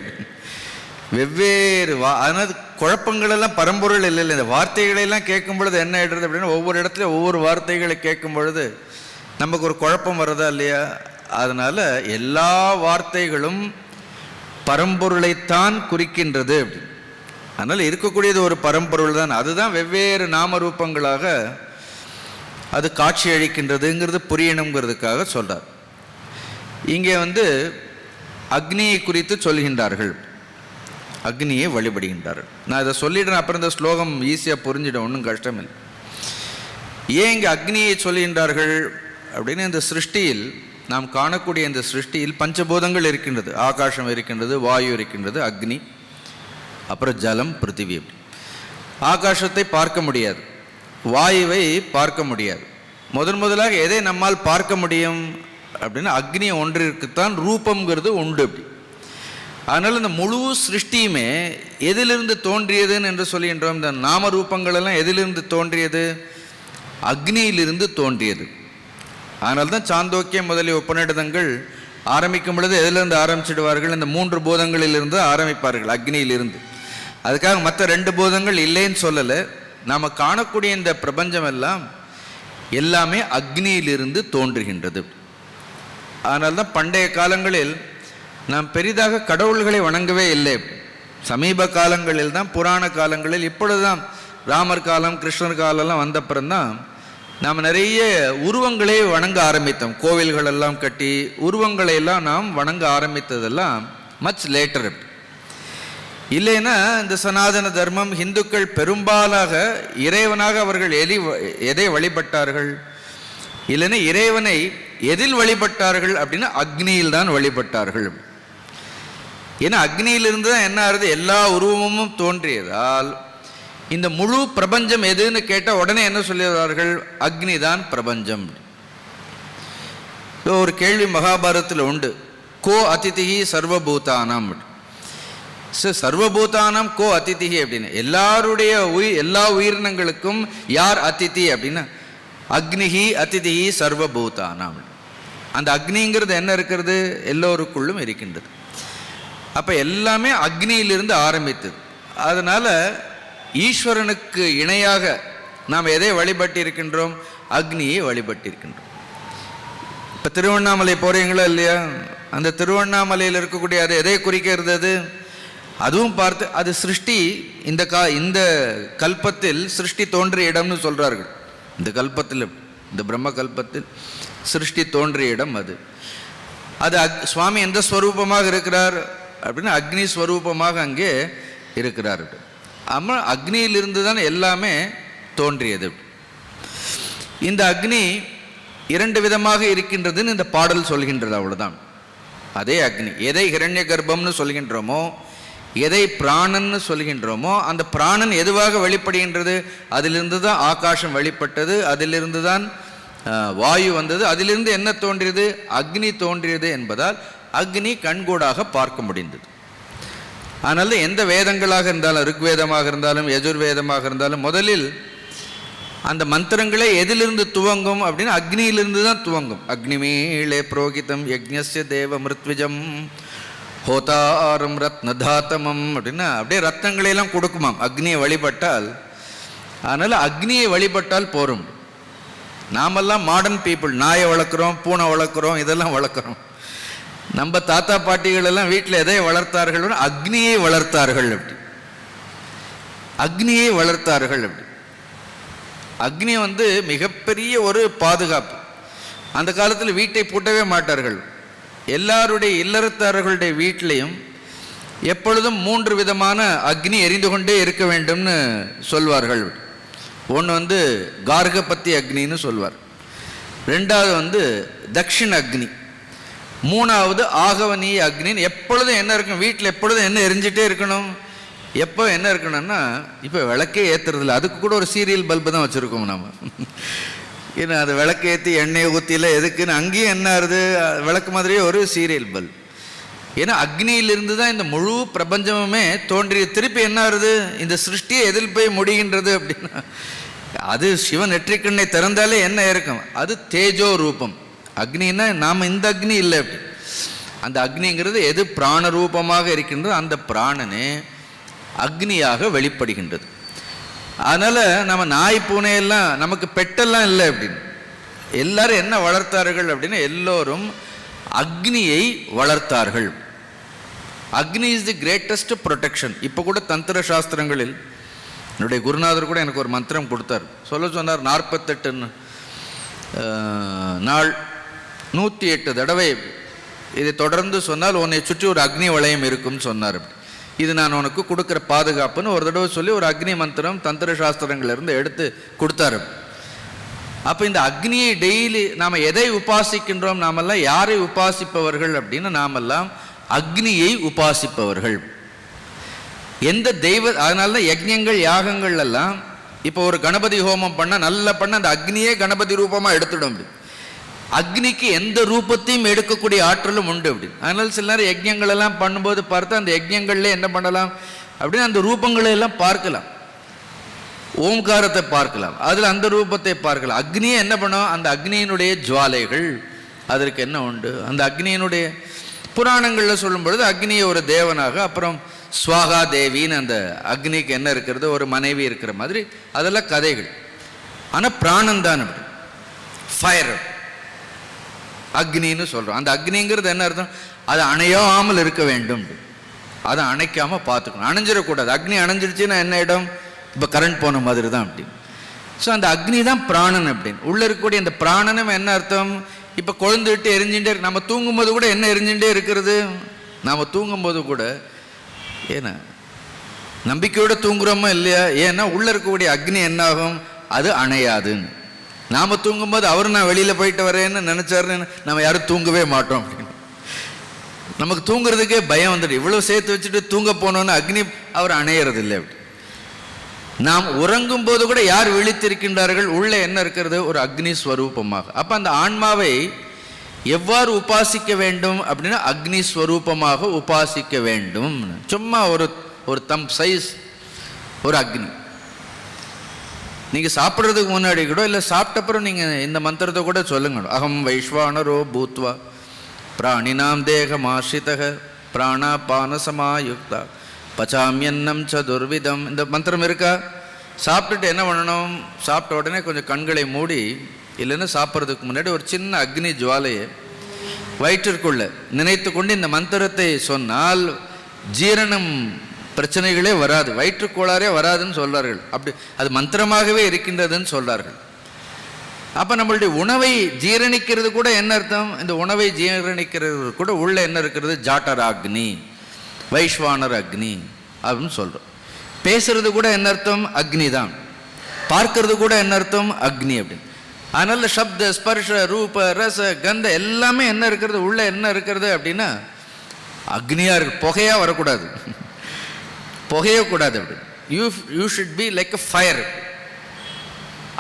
வெவ்வேறு அதனால் குழப்பங்களெல்லாம் பரம்பொருள் இல்லை. இந்த வார்த்தைகளெல்லாம் கேட்கும் பொழுது என்ன ஆகிடுறது அப்படின்னா, ஒவ்வொரு இடத்துல ஒவ்வொரு வார்த்தைகளை கேட்கும் பொழுது நமக்கு ஒரு குழப்பம் வருதா இல்லையா? அதனால் எல்லா வார்த்தைகளும் பரம்பொருளைத்தான் குறிக்கின்றது. அதனால் இருக்கக்கூடியது ஒரு பரம்பொருள் தான். அதுதான் வெவ்வேறு நாம ரூபங்களாக அது காட்சி அளிக்கின்றதுங்கிறது புரியணுங்கிறதுக்காக சொல்கிறார். இங்கே அக்னியை குறித்து சொல்கின்றார்கள், அக்னியை வழிபடுகின்றார்கள். நான் இதை சொல்லிடுறேன், அப்புறம் இந்த ஸ்லோகம் ஈஸியாக புரிஞ்சிடும், ஒன்றும் கஷ்டம் இல்லை. ஏன் இங்கே அக்னியை சொல்கின்றார்கள் அப்படின்னு, இந்த சிருஷ்டியில் நாம் காணக்கூடிய இந்த சிருஷ்டியில் பஞ்சபூதங்கள் இருக்கின்றது. ஆகாசம் இருக்கின்றது, வாயு இருக்கின்றது, அக்னி, அப்புறம் ஜலம், பிருத்திவி. ஆகாசத்தை பார்க்க முடியாது, வாயுவை பார்க்க முடியாது. முதலாக எதை நம்மால் பார்க்க முடியும் அப்படின்னா, அக்னி ஒன்றிற்குத்தான் ரூபம்ங்கிறது உண்டு. அப்படி அதனால் இந்த முழு சிருஷ்டியுமே எதிலிருந்து தோன்றியதுன்னு என்று சொல்கின்றோம். இந்த நாம ரூபங்கள் எல்லாம் எதிலிருந்து தோன்றியது? அக்னியிலிருந்து தோன்றியது. அதனால தான் சாந்தோக்கியம் முதலிய உபநிடதங்கள் ஆரம்பிக்கும் பொழுது எதிலிருந்து ஆரம்பிச்சிடுவார்கள்? இந்த 3 பூதங்களிலிருந்து ஆரம்பிப்பார்கள், அக்னியிலிருந்து. அதுக்காக மற்ற 2 பூதங்கள் இல்லைன்னு சொல்லலை. நாம் காணக்கூடிய இந்த பிரபஞ்சம் எல்லாமே அக்னியிலிருந்து தோன்றுகின்றது. அதனால்தான் பண்டைய காலங்களில் நாம் பெரிதாக கடவுள்களை வணங்கவே இல்லை. சமீப காலங்களில் தான், புராண காலங்களில், இப்பொழுதுதான் ராமர் காலம் கிருஷ்ணர் காலம்லாம் வந்தப்புறம்தான் நாம் நிறைய உருவங்களை வணங்க ஆரம்பித்தோம். கோவில்கள் எல்லாம் கட்டி உருவங்களை எல்லாம் நாம் வணங்க ஆரம்பித்ததெல்லாம் மச் லேட்டர். இல்லைன்னா இந்த சனாதன தர்மம், இந்துக்கள் பெரும்பாலாக இறைவனாக அவர்கள் எதை வழிபட்டார்கள்? இல்லைன்னா இறைவனை எதில் வழிபட்டார்கள் அப்படின்னா அக்னியில் தான் வழிபட்டார்கள். ஏன்னா அக்னியிலிருந்து தான் என்ன ஆகுது? எல்லா உருவமும் தோன்றியதால் இந்த முழு பிரபஞ்சம் எதுன்னு கேட்டால் உடனே என்ன சொல்லுவார்கள்? அக்னி தான் பிரபஞ்சம். ஒரு கேள்வி மகாபாரதத்தில் உண்டு, கோ அதிதிஹி சர்வபூதானாம். சர்வபூதானாம் கோ அதிதிஹி அப்படின்னு எல்லாருடைய எல்லா உயிரினங்களுக்கும் யார் அதிதி அப்படின்னா அக்னிஹி அதிதிஹி சர்வபூதானாம். அந்த அக்னிங்கிறது என்ன இருக்கிறது? எல்லோருக்குள்ளும் இருக்கின்றது. அப்போ எல்லாமே அக்னியிலிருந்து ஆரம்பித்தது. அதனால் ஈஸ்வரனுக்கு இணையாக நாம் எதை வழிபட்டு இருக்கின்றோம்? அக்னியை வழிபட்டு இருக்கின்றோம். இப்போ திருவண்ணாமலை போகிறீங்களா இல்லையா? அந்த திருவண்ணாமலையில் இருக்கக்கூடிய அது எதை குறிக்கிறது? அது அதுவும் பார்த்து அது சிருஷ்டி. இந்த கல்பத்தில் சிருஷ்டி தோன்றிய இடம்னு சொல்கிறார்கள். இந்த கல்பத்தில், இந்த பிரம்ம கல்பத்தில் சிருஷ்டி தோன்றிய இடம் அது. அது சுவாமி எந்த ஸ்வரூபமாக இருக்கிறார் அப்படின்னா அக்னி ஸ்வரூபமாக அங்கே இருக்கிறார். ஆமாம், அக்னியிலிருந்து தான் எல்லாமே தோன்றியது. இந்த அக்னி 2 விதமாக இருக்கின்றதுன்னு இந்த பாடல் சொல்கின்றது, அவ்வளோதான். அதே அக்னி எதை ஹிரண்ய கர்ப்பம்னு சொல்கின்றோமோ, எதை பிராணன்னு சொல்கின்றோமோ, அந்த பிராணன் எதுவாக வெளிப்படுகின்றது? அதிலிருந்து தான் ஆகாசம் வெளிப்பட்டது, அதிலிருந்து தான் வாயு வந்தது, அதிலிருந்து என்ன தோன்றியது? அக்னி தோன்றியது என்பதால் அக்னி கண்கூடாக பார்க்க முடிந்தது. அதனால எந்த வேதங்களாக இருந்தாலும், ருக்வேதமாக இருந்தாலும் யஜுர்வேதமாக இருந்தாலும், முதலில் அந்த மந்திரங்களே எதிலிருந்து துவங்கும் அப்படின்னா அக்னியிலிருந்து தான் துவங்கும். அக்னிமீளே புரோகிதம் யக்ஞஸ்ய தேவ மிருத்விஜம் ஹோதாரம் ரத்னதாத்தமம் அப்படின்னா அப்படியே ரத்னங்களையெல்லாம் கொடுக்குமாம் அக்னியை வழிபட்டால். அதனால் அக்னியை வழிபட்டால் போரும். நாமெல்லாம் மாடர்ன் பீப்புள், நாயை வளர்க்குறோம், பூனை வளர்க்குறோம், இதெல்லாம் வளர்க்குறோம். நம்ம தாத்தா பாட்டிகள் எல்லாம் வீட்டில் எதை வளர்த்தார்கள்? அக்னியை வளர்த்தார்கள். அப்படி அக்னியை வளர்த்தார்கள். அப்படி அக்னி மிகப்பெரிய ஒரு பாதுகாப்பு. அந்த காலத்தில் வீட்டை பூட்டவே மாட்டார்கள். எல்லாருடைய இல்லறத்தார்களுடைய வீட்டிலையும் எப்பொழுதும் 3 விதமான அக்னி எரிந்து கொண்டே இருக்க வேண்டும்னு சொல்வார்கள். ஒன்று கார்கபத்தி அக்னின்னு சொல்வார், 2வது தக்ஷிண அக்னி, 3வது ஆகவனீய அக்னின்னு. எப்பொழுதும் என்ன இருக்கும் வீட்டில்? எப்பொழுதும் என்ன எரிஞ்சிட்டே இருக்கணும்? எப்போ என்ன இருக்கணும்னா, இப்போ விளக்கே ஏற்றுறதில்ல, அதுக்கு கூட ஒரு சீரியல் பல்பு தான் வச்சுருக்கோம் நம்ம. ஏன்னா அது விளக்கு ஏற்றி எண்ணெயை ஊற்றியில் எதுக்குன்னு அங்கேயும் என்ன ஆகுது? விளக்கு மாதிரியே ஒரு சீரியல் பல்ப். ஏன்னா அக்னியிலிருந்து தான் இந்த முழு பிரபஞ்சமுமே தோன்றிய. திருப்பி என்ன ஆகுது? இந்த சிருஷ்டியை எதில் போய் முடிகின்றது அப்படின்னா, அது சிவன் நெற்றிக்கண்ணை திறந்தாலே என்ன இருக்கும்? அது தேஜோ ரூபம். அக்னின்னா நாம் இந்த அக்னி இல்லை. அப்படி அந்த அக்னிங்கிறது எது பிராண ரூபமாக இருக்கின்றது, அந்த பிராணனே அக்னியாக வெளிப்படுகின்றது. அதனால் நம்ம நாய் பூனையெல்லாம் நமக்கு பெட்டெல்லாம் இல்லை அப்படின்னு. எல்லாரும் என்ன வளர்த்தார்கள் அப்படின்னா எல்லோரும் அக்னியை வளர்த்தார்கள். அக்னி இஸ் தி கிரேட்டஸ்ட் ப்ரொடெக்ஷன். இப்போ கூட தந்திர சாஸ்திரங்களில் என்னுடைய குருநாதர் கூட எனக்கு ஒரு மந்திரம் கொடுத்தார். சொன்னார் 48 நாள் 108 தடவை இதை தொடர்ந்து சொன்னால் உன்னை சுற்றி ஒரு அக்னி வளையம் இருக்கும்னு சொன்னார். இது நான் உனக்கு கொடுக்குற பாதுகாப்புன்னு ஒரு தடவை சொல்லி ஒரு அக்னி மந்திரம் தந்திர சாஸ்திரங்களிலிருந்து எடுத்து கொடுத்தாரு. அப்போ இந்த அக்னியை டெய்லி நாம் எதை உபாசிக்கின்றோம்? நாமெல்லாம் யாரை உபாசிப்பவர்கள் அப்படின்னா நாமெல்லாம் அக்னியை உபாசிப்பவர்கள். எந்த தெய்வ, அதனால தான் யஜ்ஞங்கள் யாகங்கள் எல்லாம் இப்போ ஒரு கணபதி ஹோமம் பண்ண நல்லா பண்ண அந்த அக்னியே கணபதி ரூபமாக எடுத்துடும். அக்னிக்கு எந்த ரூபத்தையும் எடுக்கக்கூடிய ஆற்றலும் உண்டு அப்படின்னு. அதனால சில நேரம் யஜ்ஞங்கள் எல்லாம் பண்ணும்போது பார்த்தா அந்த யஜ்ஞங்கள்ல என்ன பண்ணலாம் அப்படின்னு அந்த ரூபங்களை எல்லாம் பார்க்கலாம். ஓம்காரத்தை பார்க்கலாம், அதில் அந்த ரூபத்தை பார்க்கலாம். அக்னியை என்ன பண்ணும், அந்த அக்னியினுடைய ஜுவாலைகள் அதற்கு என்ன உண்டு. அந்த அக்னியினுடைய புராணங்களில் சொல்லும் பொழுது அக்னியை ஒரு தேவனாக, அப்புறம் ஸ்வாகா தேவின்னு அந்த அக்னிக்கு என்ன இருக்கிறது, ஒரு மனைவி இருக்கிற மாதிரி, அதெல்லாம் கதைகள். ஆனால் பிராணன் தான் அப்படி, ஃபயர் அக்னின்னு சொல்கிறோம். அந்த அக்னிங்கிறது என்ன அர்த்தம், அது அணையாமல் இருக்க வேண்டும், அதை அணைக்காமல் பார்த்துக்கணும், அணைஞ்சிடக்கூடாது. அக்னி அணைஞ்சிடுச்சுன்னா என்ன இடம், இப்போ கரண்ட் போன மாதிரி தான் அப்படின்னு. ஸோ அந்த அக்னி தான் பிராணன் அப்படின்னு. உள்ளே இருக்கக்கூடிய அந்த பிராணனும் என்ன அர்த்தம், இப்போ கொழுந்துட்டு எரிஞ்சுட்டே இருக்கு. நம்ம தூங்கும்போது கூட என்ன எரிஞ்சுட்டே இருக்கிறது, நாம் தூங்கும்போது கூட ஏன்னா நம்பிக்கையோடு தூங்குறோமோ இல்லையா, ஏன்னா உள்ளே இருக்கக்கூடிய அக்னி என்னாகும், அது அணையாதுன்னு. நாம் தூங்கும்போது அவர் நான் வெளியில் போயிட்டு வரேன்னு நினச்சாருன்னு நம்ம யாரும் தூங்கவே மாட்டோம் அப்படின்னு. நமக்கு தூங்குறதுக்கே பயம் வந்துட்டு, இவ்வளோ சேர்த்து வச்சுட்டு தூங்க போனோன்னு அக்னி அவர் அணையிறது இல்லை அப்படி. நாம் உறங்கும் போது கூட யார் விழித்திருக்கின்றார்கள், உள்ளே என்ன இருக்கிறது, ஒரு அக்னி ஸ்வரூபமாக. அப்போ அந்த ஆன்மாவை எவ்வாறு உபாசிக்க வேண்டும் அப்படின்னா அக்னி ஸ்வரூபமாக உபாசிக்க வேண்டும். சும்மா ஒரு தம் சைஸ் ஒரு அக்னி. நீங்கள் சாப்பிட்றதுக்கு முன்னாடி கூட இல்லை சாப்பிட்டப்புறம் நீங்கள் இந்த மந்திரத்தை கூட சொல்லுங்க. அகம் வைஸ்வானரோ பூத்வா பிராணினாம் தேகம் ஆசிரிதக பிராணாபானசமாயுக்தா பச்சாமியன்னம் சதுர்விதம். இந்த மந்திரம் இருக்கா? சாப்பிட்டுட்டு என்ன பண்ணணும், சாப்பிட்ட உடனே கொஞ்சம் கண்களை மூடி, இல்லைன்னா சாப்பிட்றதுக்கு முன்னாடி ஒரு சின்ன அக்னி ஜுவாலையை வயிற்றிற்குள்ள நினைத்து கொண்டு இந்த மந்திரத்தை சொன்னால் ஜீரணம் பிரச்சனைகளே வராது, வயிற்றுக்கோளாரே வராதுன்னு சொல்கிறார்கள். அப்படி அது மந்திரமாகவே இருக்கின்றதுன்னு சொல்கிறார்கள். அப்போ நம்மளுடைய உணவை ஜீரணிக்கிறது கூட என்ன அர்த்தம், இந்த உணவை ஜீரணிக்கிறது கூட உள்ள என்ன இருக்கிறது, ஜாட்டராக்னி வைஸ்வானர் அக்னி அப்படின்னு சொல்கிறோம். பேசுறது கூட என்ன அர்த்தம், அக்னி தான். பார்க்கறது கூட என்ன அர்த்தம், அக்னி அப்படின்னு. அதனால சப்த ஸ்பர்ஷ ரூப ரச கந்த எல்லாமே என்ன இருக்கிறது, உள்ள என்ன இருக்கிறது அப்படின்னா அக்னியாக இருக்கு. புகையாக வரக்கூடாது, புகையக்கூடாது அப்படி. You should be like a fire.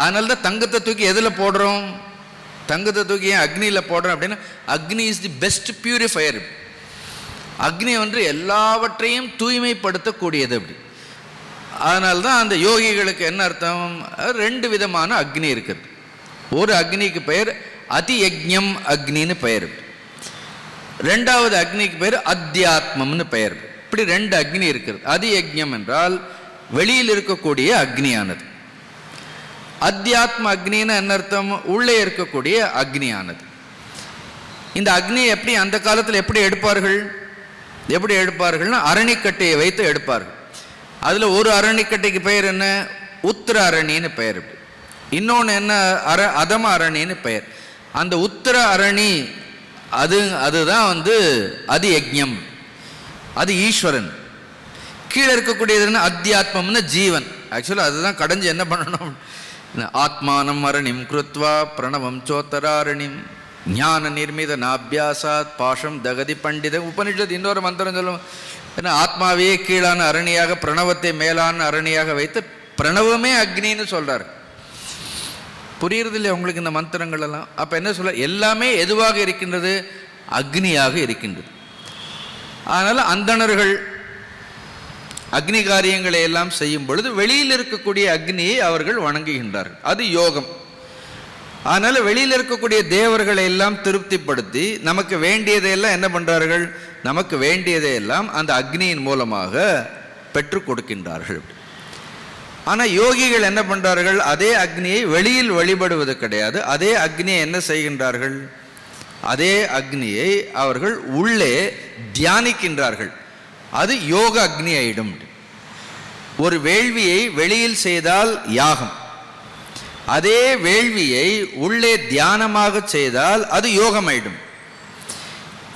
அதனால தான் தங்கத்தை தூக்கி எதில் போடுறோம், தங்கத்தை தூக்கி ஏன் அக்னியில் போடுறோம் அப்படின்னா அக்னி இஸ் தி பெஸ்ட் பியூரிஃபயர். அக்னி ஒன்று எல்லாவற்றையும் தூய்மைப்படுத்தக்கூடியது அப்படி. அதனால்தான் அந்த யோகிகளுக்கு என்ன அர்த்தம், ரெண்டு விதமான அக்னி இருக்குது. ஒரு அக்னிக்கு பெயர் அதி யஜ்ஞம் அக்னின்னு பெயர், ரெண்டாவது அக்னிக்கு பெயர் அத்தியாத்மம்னு பெயர். இப்படி ரெண்டு அக்னி இருக்கிறது. அதி யஜ்ஞம் என்றால் வெளியில் இருக்கக்கூடிய அக்னியானது, அத்தியாத்ம அக்னின்னு என்ன அர்த்தம், உள்ளே இருக்கக்கூடிய அக்னியானது. இந்த அக்னியை எப்படி அந்த காலத்தில் எப்படி எடுப்பார்கள்னா அரணிக்கட்டையை வைத்து எடுப்பார்கள். அதில் ஒரு அரணிக்கட்டைக்கு பெயர் என்ன, உத்திர அரணின்னு பெயர். இன்னொன்று என்ன, அதம அரணின்னு பெயர். அந்த உத்திர அரணி அதுதான் அதி யஜ்ஞம், அது ஈஸ்வரன். கீழே இருக்கக்கூடியது அத்தியாத்மம்னு ஜீவன். ஆக்சுவலாக அதுதான் கடைஞ்சி என்ன பண்ணணும், ஆத்மானம் அரணிம் கிருத்வா பிரணவம் சோத்தராரணிம் ஞான நிர்மித நாபியாசாத் பாஷம் தகதி பண்டித. உபனிஷத்து இன்னொரு மந்திரம் சொல்லும், ஏன்னா ஆத்மாவையே கீழான அரணியாக பிரணவத்தை மேலான அரணியாக வைத்து பிரணவமே அக்னின்னு சொல்றார். புரியுறது இல்லையா உங்களுக்கு இந்த மந்திரங்கள் எல்லாம்? அப்போ என்ன சொல்ல, எல்லாமே எதுவாக இருக்கின்றது, அக்னியாக இருக்கின்றது. அதனால் அந்தணர்கள் அக்னி காரியங்களை எல்லாம் செய்யும் பொழுது வெளியில் இருக்கக்கூடிய அக்னியை அவர்கள் வணங்குகின்றார்கள், அது யோகம். அதனால் வெளியில் இருக்கக்கூடிய தேவர்களை எல்லாம் திருப்திப்படுத்தி நமக்கு வேண்டியதையெல்லாம் என்ன பண்ணுறார்கள், நமக்கு வேண்டியதையெல்லாம் அந்த அக்னியின் மூலமாக பெற்று கொடுக்கின்றார்கள். ஆனால் யோகிகள் என்ன பண்ணுறார்கள், அதே அக்னியை வெளியில் வழிபடுவது கிடையாது. அதே அக்னியை என்ன செய்கின்றார்கள், அதே அக்னியை அவர்கள் உள்ளே தியானிக்கின்றார்கள். அது யோக அக்னி ஆயிடும். ஒரு வேள்வியை வெளியில் செய்தால் யாகம், அதே வேள்வியை உள்ளே தியானமாக செய்தால் அது யோகம் ஆயிடும்.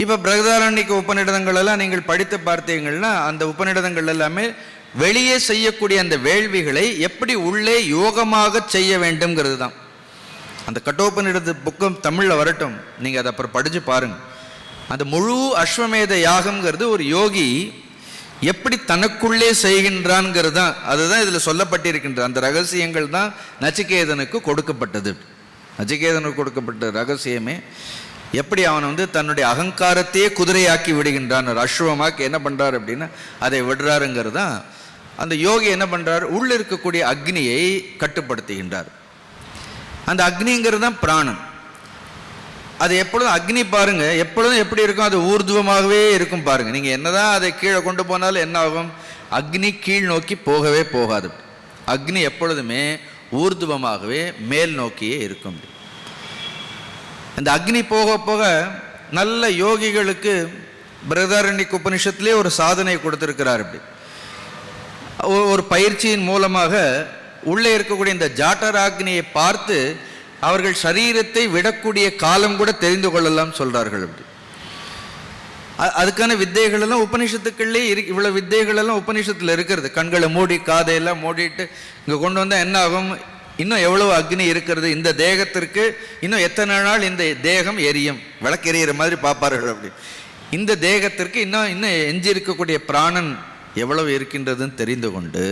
இப்போ பிரகதாரண்யக்க உபநிடதங்கள் எல்லாம் நீங்கள் படித்து பார்த்தீங்கன்னா அந்த உபநிடதங்கள் எல்லாமே வெளியே செய்யக்கூடிய அந்த வேள்விகளை எப்படி உள்ளே யோகமாக செய்ய வேண்டும்ங்கிறது தான். அந்த கட்டோபநிடத புக்கம் தமிழில் வரட்டும், நீங்கள் அதை அப்புறம் படித்து பாருங்கள். அந்த முழு அஸ்வமேத யாகம்ங்கிறது ஒரு யோகி எப்படி தனக்குள்ளே செய்கின்றான்ங்கிறது தான், அதுதான் இதில் சொல்லப்பட்டிருக்கின்ற அந்த ரகசியங்கள் தான் நச்சிகேதனுக்கு கொடுக்கப்பட்டது. நச்சிகேதனுக்கு கொடுக்கப்பட்ட ரகசியமே எப்படி அவன் தன்னுடைய அகங்காரத்தையே குதிரையாக்கி விடுகின்றான், அஸ்வமாக்கி என்ன பண்ணுறார் அப்படின்னா அதை விடுறாருங்கிறது தான். அந்த யோகி என்ன பண்ணுறார், உள்ள இருக்கக்கூடிய அக்னியை கட்டுப்படுத்துகின்றார். அந்த அக்னிங்கிறது தான் பிராணன். அது எப்பொழுதும் அக்னி பாருங்க, எப்பொழுதும் எப்படி இருக்கும், அது ஊர்துவமாகவே இருக்கும் பாருங்க. நீங்கள் என்னதான் அதை கீழே கொண்டு போனாலும் என்ன ஆகும், அக்னி கீழ் நோக்கி போகவே போகாது. அக்னி எப்பொழுதுமே ஊர்துவமாகவே மேல் நோக்கியே இருக்கும். அந்த அக்னி போக போக நல்ல யோகிகளுக்கு பிரகதாரண்யக உபனிஷத்துலேயே ஒரு சாதனை கொடுத்துருக்கிறார். அப்படி ஒரு பயிற்சியின் மூலமாக உள்ளே இருக்கக்கூடிய இந்த ஜாட்டராக்னியை பார்த்து அவர்கள் சரீரத்தை விடக்கூடிய காலம் கூட தெரிந்து கொள்ளலாம் சொல்றார்கள். அப்படி அதுக்கான வித்தைகள் எல்லாம் உபனிஷத்துக்குள்ளே இவ்வளவு வித்தைகள் எல்லாம் உபனிஷத்துல இருக்கிறது. கண்களை மூடி காதையெல்லாம் மூடிட்டு இங்க கொண்டு வந்தா என்ன ஆகும், இன்னும் எவ்வளவு அக்னி இருக்கிறது இந்த தேகத்திற்கு, இன்னும் எத்தனை நாள் இந்த தேகம் எரியும், விளக்கு எரியிற மாதிரி பார்ப்பார்கள். அப்படி இந்த தேகத்திற்கு இன்னும் எஞ்சி இருக்கக்கூடிய பிராணன் எவ்வளவு இருக்கின்றதுன்னு தெரிந்து கொண்டு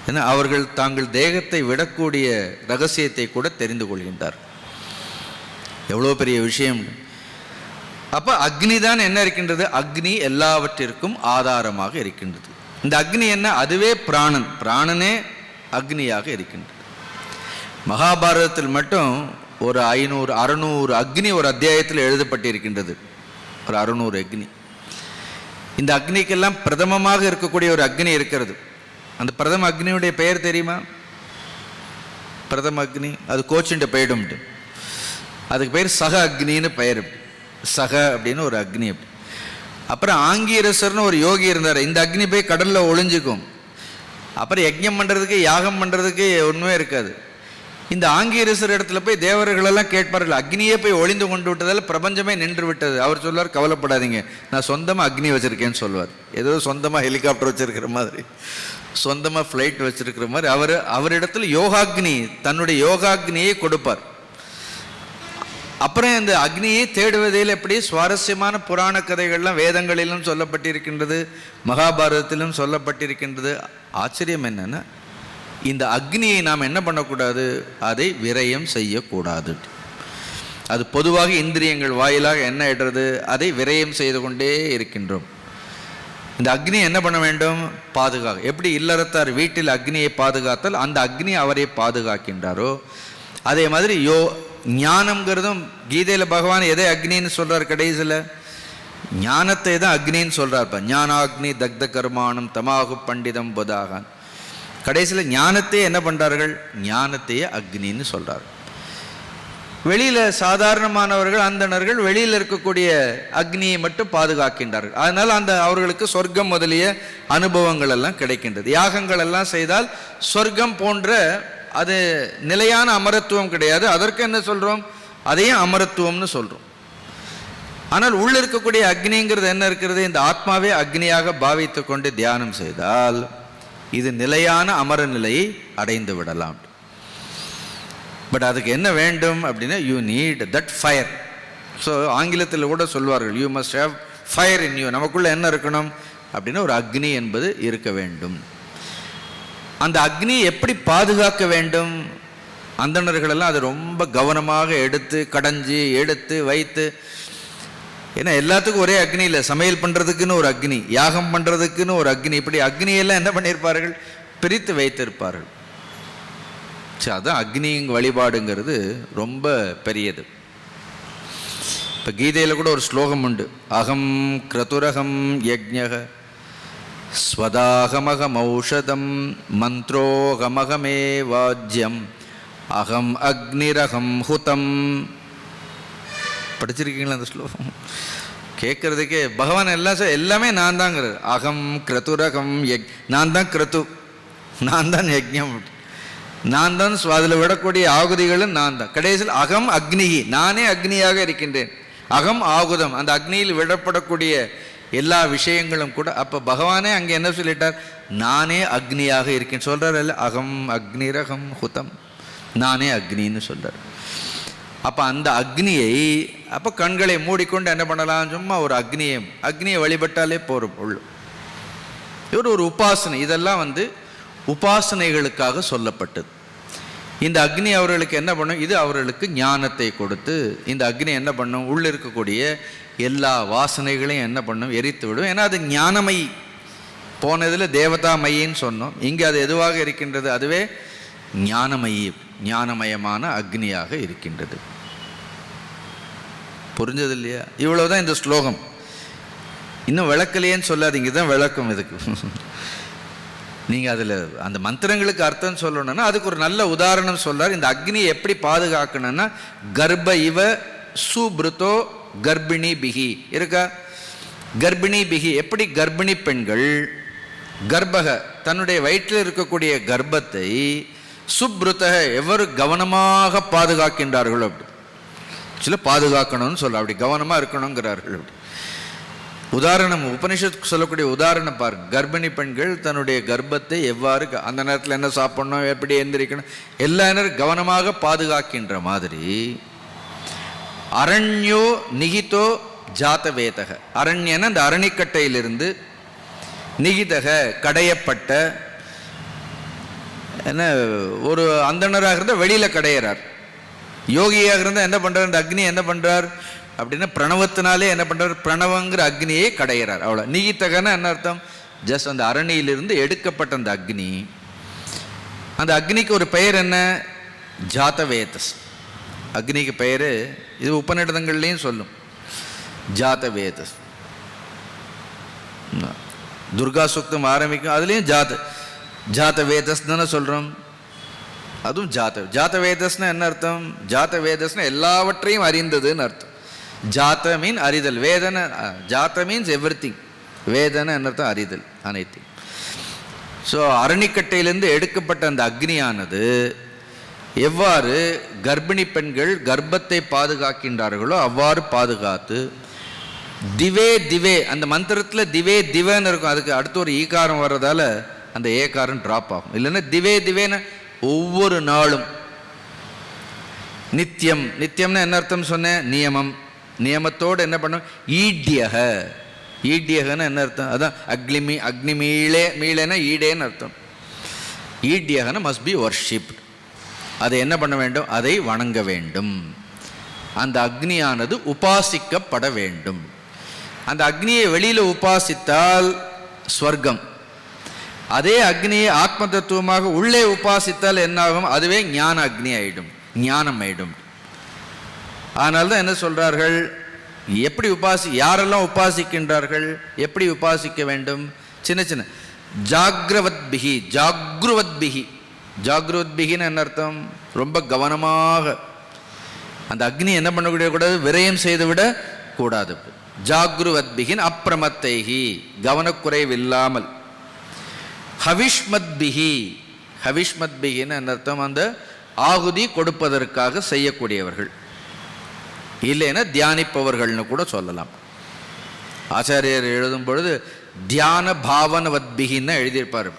ஏன்னா அவர்கள் தாங்கள் தேகத்தை விடக்கூடிய ரகசியத்தை கூட தெரிந்து கொள்கின்றார். எவ்வளோ பெரிய விஷயம். அப்போ அக்னி தான் என்ன இருக்கின்றது, அக்னி எல்லாவற்றிற்கும் ஆதாரமாக இருக்கின்றது. இந்த அக்னி என்ன, அதுவே பிராணன், பிராணனே அக்னியாக இருக்கின்றது. மகாபாரதத்தில் மட்டும் ஒரு 500-600 அக்னி ஒரு அத்தியாயத்தில் எழுதப்பட்டிருக்கின்றது. ஒரு 600 அக்னி. இந்த அக்னிக்கெல்லாம் பிரதமமாக இருக்கக்கூடிய ஒரு அக்னி இருக்கிறது. அந்த பிரதம அக்னியுடைய பெயர் தெரியுமா? பிரதம அக்னி அது கோச்சுண்ட பெயரும். அதுக்கு பெயர் சக அக்னின்னு பெயர். சக அப்படின்னு ஒரு அக்னி. அப்படி அப்புறம் ஆங்கீரசர்னு ஒரு யோகி இருந்தார். இந்த அக்னி போய் கடலில் ஒளிஞ்சுக்கும். அப்புறம் யஜ்ஞம் பண்ணுறதுக்கு யாகம் பண்ணுறதுக்கு ஒன்றுமே இருக்காது. இந்த ஆங்கீரசர் இடத்துல போய் தேவர்களெல்லாம் கேட்பார்கள், அக்னியே போய் ஒளிந்து கொண்டு விட்டதால் பிரபஞ்சமே நின்று விட்டது. அவர் சொல்வார், கவலைப்படாதீங்க, நான் சொந்தமாக அக்னி வச்சுருக்கேன்னு சொல்லுவார். ஏதோ சொந்தமாக ஹெலிகாப்டர் வச்சுருக்கிற மாதிரி, சொந்தமாக ஃப்ளைட் வச்சுருக்கிற மாதிரி அவரிடத்துல யோகாக்னி, தன்னுடைய யோகாக்னியை கொடுப்பார். அப்புறம் இந்த அக்னியை தேடுவதில் எப்படி சுவாரஸ்யமான புராண கதைகள்லாம் வேதங்களிலும் சொல்லப்பட்டிருக்கின்றது, மகாபாரதத்திலும் சொல்லப்பட்டிருக்கின்றது. ஆச்சரியம் என்னன்னா, இந்த அக்னியை நாம் என்ன பண்ணக்கூடாது, அதை விரயம் செய்யக்கூடாது. அது பொதுவாக இந்திரியங்கள் வாயிலாக என்ன இடுறது, அதை விரயம் செய்து கொண்டே இருக்கின்றோம். இந்த அக்னி என்ன பண்ண வேண்டும், பாதுகாக்க. எப்படி இல்லறத்தார் வீட்டில் அக்னியை பாதுகாத்தால் அந்த அக்னி அவரை பாதுகாக்கின்றாரோ, அதே மாதிரி ஞானம்ங்கிறதும் கீதையில் பகவான் எதை அக்னின்னு சொல்றார், கடைசியில் ஞானத்தை தான் அக்னின்னு சொல்றார். ஞானாக்னி தக்த கர்மானம் தமாகு பண்டிதம் புதாகான். கடைசியில் ஞானத்தையே என்ன பண்ணுறார்கள், ஞானத்தையே அக்னின்னு சொல்கிறார். வெளியில் சாதாரணமானவர்கள் அந்தணர்கள் வெளியில் இருக்கக்கூடிய அக்னியை மட்டும் பாதுகாக்கின்றார்கள். அதனால் அவர்களுக்கு சொர்க்கம் முதலிய அனுபவங்கள் எல்லாம் கிடைக்கின்றது. யாகங்கள் எல்லாம் செய்தால் சொர்க்கம் போன்ற அது நிலையான அமரத்துவம் கிடையாது. அதற்கு என்ன சொல்கிறோம், அதையும் அமரத்துவம்னு சொல்கிறோம். ஆனால் உள்ள இருக்கக்கூடிய அக்னிங்கிறது என்ன இருக்கிறது, இந்த ஆத்மாவே அக்னியாக பாவித்து கொண்டு தியானம் செய்தால் இது நிலையான அமர நிலையை அடைந்து விடலாம். பட் அதுக்கு என்ன வேண்டும் அப்படின்னா, you need that fire. So ஆங்கிலத்தில் கூட சொல்வார்கள், you must have fire in you. நமக்குள்ள என்ன இருக்கணும் அப்படின்னா, ஒரு அக்னி என்பது இருக்க வேண்டும். அந்த அக்னியை எப்படி பாதுகாக்க வேண்டும், அந்தணர்களெல்லாம் அதை ரொம்ப கவனமாக எடுத்து கடைஞ்சி எடுத்து வைத்து, ஏன்னா எல்லாத்துக்கும் ஒரே அக்னி இல்லை. சமையல் பண்ணுறதுக்குன்னு ஒரு அக்னி, யாகம் பண்ணுறதுக்குன்னு ஒரு அக்னி, இப்படி அக்னியெல்லாம் என்ன பண்ணியிருப்பார்கள், பிரித்து வைத்திருப்பார்கள். சரி, அதுதான் அக்னி வழிபாடுங்கிறது ரொம்ப பெரியது. இப்போ கீதையில் கூட ஒரு ஸ்லோகம் உண்டு, அகம் கிரதுரகம் யஜ்ஞக ஸ்வதாகமகம் ஔஷதம் மந்த்ரோகமகமே வாஜ்யம் அகம் அக்னிரகம் ஹுதம். படிச்சிருக்கீங்களா அந்த ஸ்லோகம்? கேட்கறதுக்கே பகவான் எல்லாமே நான் தாங்கிறது. அகம் கிரதுரகம் நான் தான் கிரது, நான் தான் யஜ்ஞம், நான் தான் அதில் விடக்கூடிய ஆகுதிகளும் நான் தான். கடைசியில் அகம் அக்னிகி, நானே அக்னியாக இருக்கின்றேன். அகம் ஆகுதம், அந்த அக்னியில் விடப்படக்கூடிய எல்லா விஷயங்களும் கூட. அப்போ பகவானே அங்கே என்ன சொல்லிட்டார், நானே அக்னியாக இருக்கேன் சொல்கிறார். இல்லை, அகம் அக்னிரகம் ஹுதம், நானே அக்னின்னு சொல்கிறார். அப்போ அந்த அக்னியை அப்போ கண்களை மூடிக்கொண்டு என்ன பண்ணலாம், சும்மா ஒரு அக்னியை வழிபட்டாலே போகிறோம். ஒரு உபாசனை. இதெல்லாம் உபாசனைகளுக்காக சொல்லப்பட்டது. இந்த அக்னி அவர்களுக்கு என்ன பண்ணும்? இது அவர்களுக்கு ஞானத்தை கொடுத்து இந்த அக்னி என்ன பண்ணும்? உள்ள இருக்கக்கூடிய எல்லா வாசனைகளையும் என்ன பண்ணும்? எரித்து விடும். ஏன்னா அது ஞானமயி. போனதில் தேவதாமயின்னு சொன்னோம், இங்கே அது எதுவாக இருக்கின்றது? அதுவே ஞானமயி, ஞானமயமான அக்னியாக இருக்கின்றது. புரிஞ்சது இல்லையா? இவ்வளவுதான் இந்த ஸ்லோகம். இன்னும் விளக்கலையேன்னு சொல்லாதீங்க, தான் விளக்கம் இதுக்கு. நீங்கள் அதில் அந்த மந்திரங்களுக்கு அர்த்தம் சொல்லணும்னா அதுக்கு ஒரு நல்ல உதாரணம் சொல்றார். இந்த அக்னியை எப்படி பாதுகாக்கணும்னா, கர்ப்ப இவ சுப்ருதோ கர்ப்பிணி பிகி இருக்கா? கர்ப்பிணி பிகி, எப்படி கர்ப்பிணி பெண்கள் கர்ப்பக தன்னுடைய வயிற்றில் இருக்கக்கூடிய கர்ப்பத்தை சுப்ருதக எவ்வளவு கவனமாக பாதுகாக்கின்றார்களோ, அப்படி சில பாதுகாக்கணும்னு சொல்ல, அப்படி கவனமாக இருக்கணுங்கிறார்கள். உதாரணம் உபனிஷத்து சொல்லக்கூடிய உதாரணம் பாருங்க. கர்ப்பிணி பெண்கள் தன்னுடைய கர்ப்பத்தை எவ்வாறு அந்த நேரத்தில் என்ன சாப்பிடணும், எப்படி எந்திரிக்கணும், எல்லா நேரம் கவனமாக பாதுகாக்கின்ற மாதிரி அரண்யோ நிகிதோ ஜாதவேதக, அரண்யன அந்த அரணிக்கட்டையிலிருந்து, நிகிதக கடையப்பட்ட, என்ன ஒரு அந்தணராக இருந்தால் வெளியில் கடையிறார், யோகியாக இருந்தால் என்ன பண்ணுறார்? அந்த அக்னி என்ன பண்ணுறார் அப்படின்னா பிரணவத்தினாலே என்ன பண்ணுறார்? பிரணவங்கிற அக்னியை கடையிறார். அவ்வளோ. நிகிதகன்னா என்ன அர்த்தம்? ஜஸ்ட் அந்த அரணியிலிருந்து எடுக்கப்பட்ட அந்த அக்னி. அந்த அக்னிக்கு ஒரு பெயர் என்ன? ஜாதவேதஸ். அக்னிக்கு பெயர் இது உபநிடதங்கள்லையும் சொல்லும், ஜாதவேதஸ். துர்கா சுக்தம் ஆரம்பிக்கும், அதுலேயும் ஜாதவேதஸ் தானே சொல்கிறோம். அதுவும் ஜாதவேதஸ்னா என்ன அர்த்தம்? ஜாதவேதஸ்னா எல்லாவற்றையும் அறிந்ததுன்னு அர்த்தம். ஜாத மீன் அறிதல், வேதனை, ஜாத மீன்ஸ் எவ்ரி திங், வேதனை என்ன அர்த்தம்? அறிதல், அனைத்தையும். ஸோ அரணிக்கட்டையிலிருந்து எடுக்கப்பட்ட அந்த அக்னியானது எவ்வாறு கர்ப்பிணி பெண்கள் கர்ப்பத்தை பாதுகாக்கின்றார்களோ அவ்வாறு பாதுகாத்து, திவே திவே, அந்த மந்திரத்தில் திவே திவேன்னு இருக்கும், அதுக்கு அடுத்து ஒரு ஈகாரம் வர்றதால அந்த ஏகாரம் ட்ராப் ஆகும். இல்லைன்னா திவே திவேன்னு ஒவ்வொரு நாளும், நித்தியம், நித்தியம்னா என்ன அர்த்தம் சொன்னேன்? நியமம், நியமத்தோடு என்ன பண்ணும்? ஈட்யக, ஈட்யகன்னு என்ன அர்த்தம்? அதான் அக்னி மீளேனா ஈடேன்னு அர்த்தம். ஈட்யகன மஸ்ட் பி வர்ஷிப். அதை என்ன பண்ண வேண்டும்? அதை வணங்க வேண்டும். அந்த அக்னியானது உபாசிக்கப்பட வேண்டும். அந்த அக்னியை வெளியில் உபாசித்தால் ஸ்வர்க்கம், அதே அக்னியை ஆத்ம தத்துவமாக உள்ளே உபாசித்தால் என்னாகும்? அதுவே ஞான அக்னி ஆயிடும், ஞானம் ஆயிடும். அதனால்தான் என்ன சொல்றார்கள்? எப்படி யாரெல்லாம் உபாசிக்கின்றார்கள், எப்படி உபாசிக்க வேண்டும்? சின்ன சின்ன ஜாக்ரவத் பிகி, ஜாக்ருவத் பிகி. ஜாக்ருவத் பிகின்னு என்ன அர்த்தம்? ரொம்ப கவனமாக அந்த அக்னி என்ன பண்ணக்கூடிய கூடாது? விரயம் செய்து விட கூடாது. ஜாக்ருவத் பிகின் அப்பிரமத்தைகி, கவனக்குறைவில்லாமல். ஹவிஷ்மத் பிகி, ஹவிஷ்மத் பிகின்னு என்ன அர்த்தம்? அந்த ஆகுதி கொடுப்பதற்காக செய்யக்கூடியவர்கள், இல்லைன்னா தியானிப்பவர்கள்னு கூட சொல்லலாம். ஆச்சாரியர் எழுதும் பொழுது தியான பாவனவத்பிகின்னு எழுதியிருப்பார்.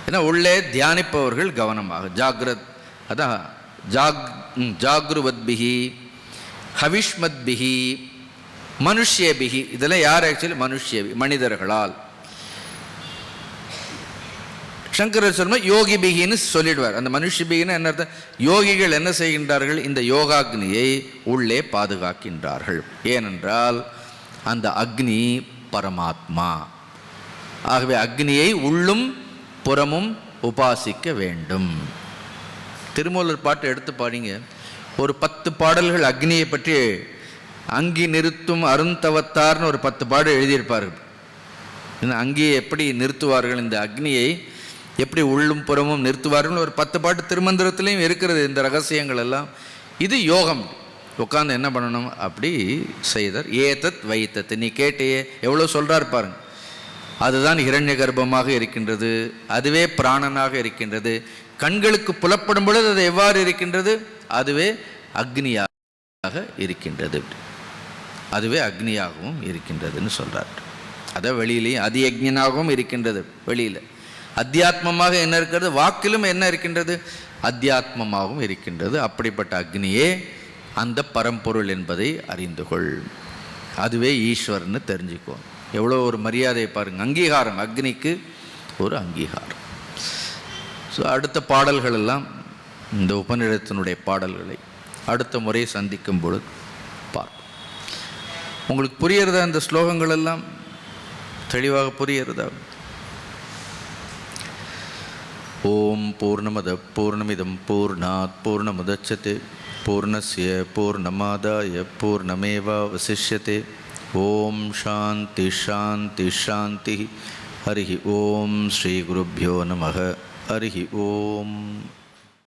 ஏன்னா உள்ளே தியானிப்பவர்கள் கவனமாக, ஜாகிரத், அதான் ஜாக்ருவத்பிகி, ஹவிஷ்மத்பிகி, மனுஷ்யபிகி. இதெல்லாம் யார்? ஆக்சுவலி மனுஷ்யபி, மனிதர்களால். சங்கரர் சொல்லும்போது யோகி பிகின்னு சொல்லிடுவார். அந்த மனுஷ பிகின்னு என்ன அர்த்தம்? யோகிகள் என்ன செய்கின்றார்கள்? இந்த யோகாக்னியை உள்ளே பாதுகாக்கின்றார்கள். ஏனென்றால் அந்த அக்னி பரமாத்மா. ஆகவே அக்னியை உள்ளும் புறமும் உபாசிக்க வேண்டும். திருமூலர் பாட்டு எடுத்து பாடிங்க, ஒரு 10 பாடல்கள் அக்னியை பற்றி. அங்கி நிறுத்தும் அருந்தவத்தார்னு ஒரு 10 பாடல் எழுதியிருப்பார்கள். அங்கியை எப்படி நிறுத்துவார்கள், இந்த அக்னியை எப்படி உள்ளும் புறமும் நிறுத்துவார்கள், ஒரு 10 பாட்டு திருமந்திரத்திலையும் இருக்கிறது இந்த ரகசியங்கள் எல்லாம். இது யோகம். உட்காந்து என்ன பண்ணணும்? அப்படி செய்தார். ஏதத் வைத்தத், நீ கேட்டையே எவ்வளோ சொல்கிறார் பாருங்க. அதுதான் ஹிரண்ய கர்ப்பமாக இருக்கின்றது, அதுவே பிராணனாக இருக்கின்றது. கண்களுக்கு புலப்படும் பொழுது அது எவ்வாறு இருக்கின்றது? அதுவே அக்னியாக இருக்கின்றது, அதுவே அக்னியாகவும் இருக்கின்றதுன்னு சொல்கிறார். அதை வெளியிலையும் அதியக்ஞனாகவும் இருக்கின்றது. வெளியில் அத்தியாத்மமாக என்ன இருக்கிறது? வாக்கிலும் என்ன இருக்கின்றது? அத்தியாத்மமாகவும் இருக்கின்றது. அப்படிப்பட்ட அக்னியே அந்த பரம்பொருள் என்பதை அறிந்து கொள். அதுவே ஈஸ்வரன்னு தெரிஞ்சுக்கோ. எவ்வளோ ஒரு மரியாதையை பாருங்கள். அங்கீகாரம், அக்னிக்கு ஒரு அங்கீகாரம். ஸோ அடுத்த பாடல்கள் எல்லாம் இந்த உபநிடத்தினுடைய பாடல்களை அடுத்த முறை சந்திக்கும் பொழுது பார்ப்போம். உங்களுக்கு புரியறதா? இந்த ஸ்லோகங்கள் எல்லாம் தெளிவாக புரியறதா? ஓம் பூர்ணமத பூர்ணமிதம் பூர்ணாத் பூர்ணமுதட்சதே பூர்ணஸ்ய பூர்ணமாதாய பூர்ணமேவாவசிஷ்யதே. ஓம் சாந்தி சாந்தி சாந்தி. ஹரி ஓம் ஸ்ரீ குருப்யோ நமः. ஹரி ஓம்.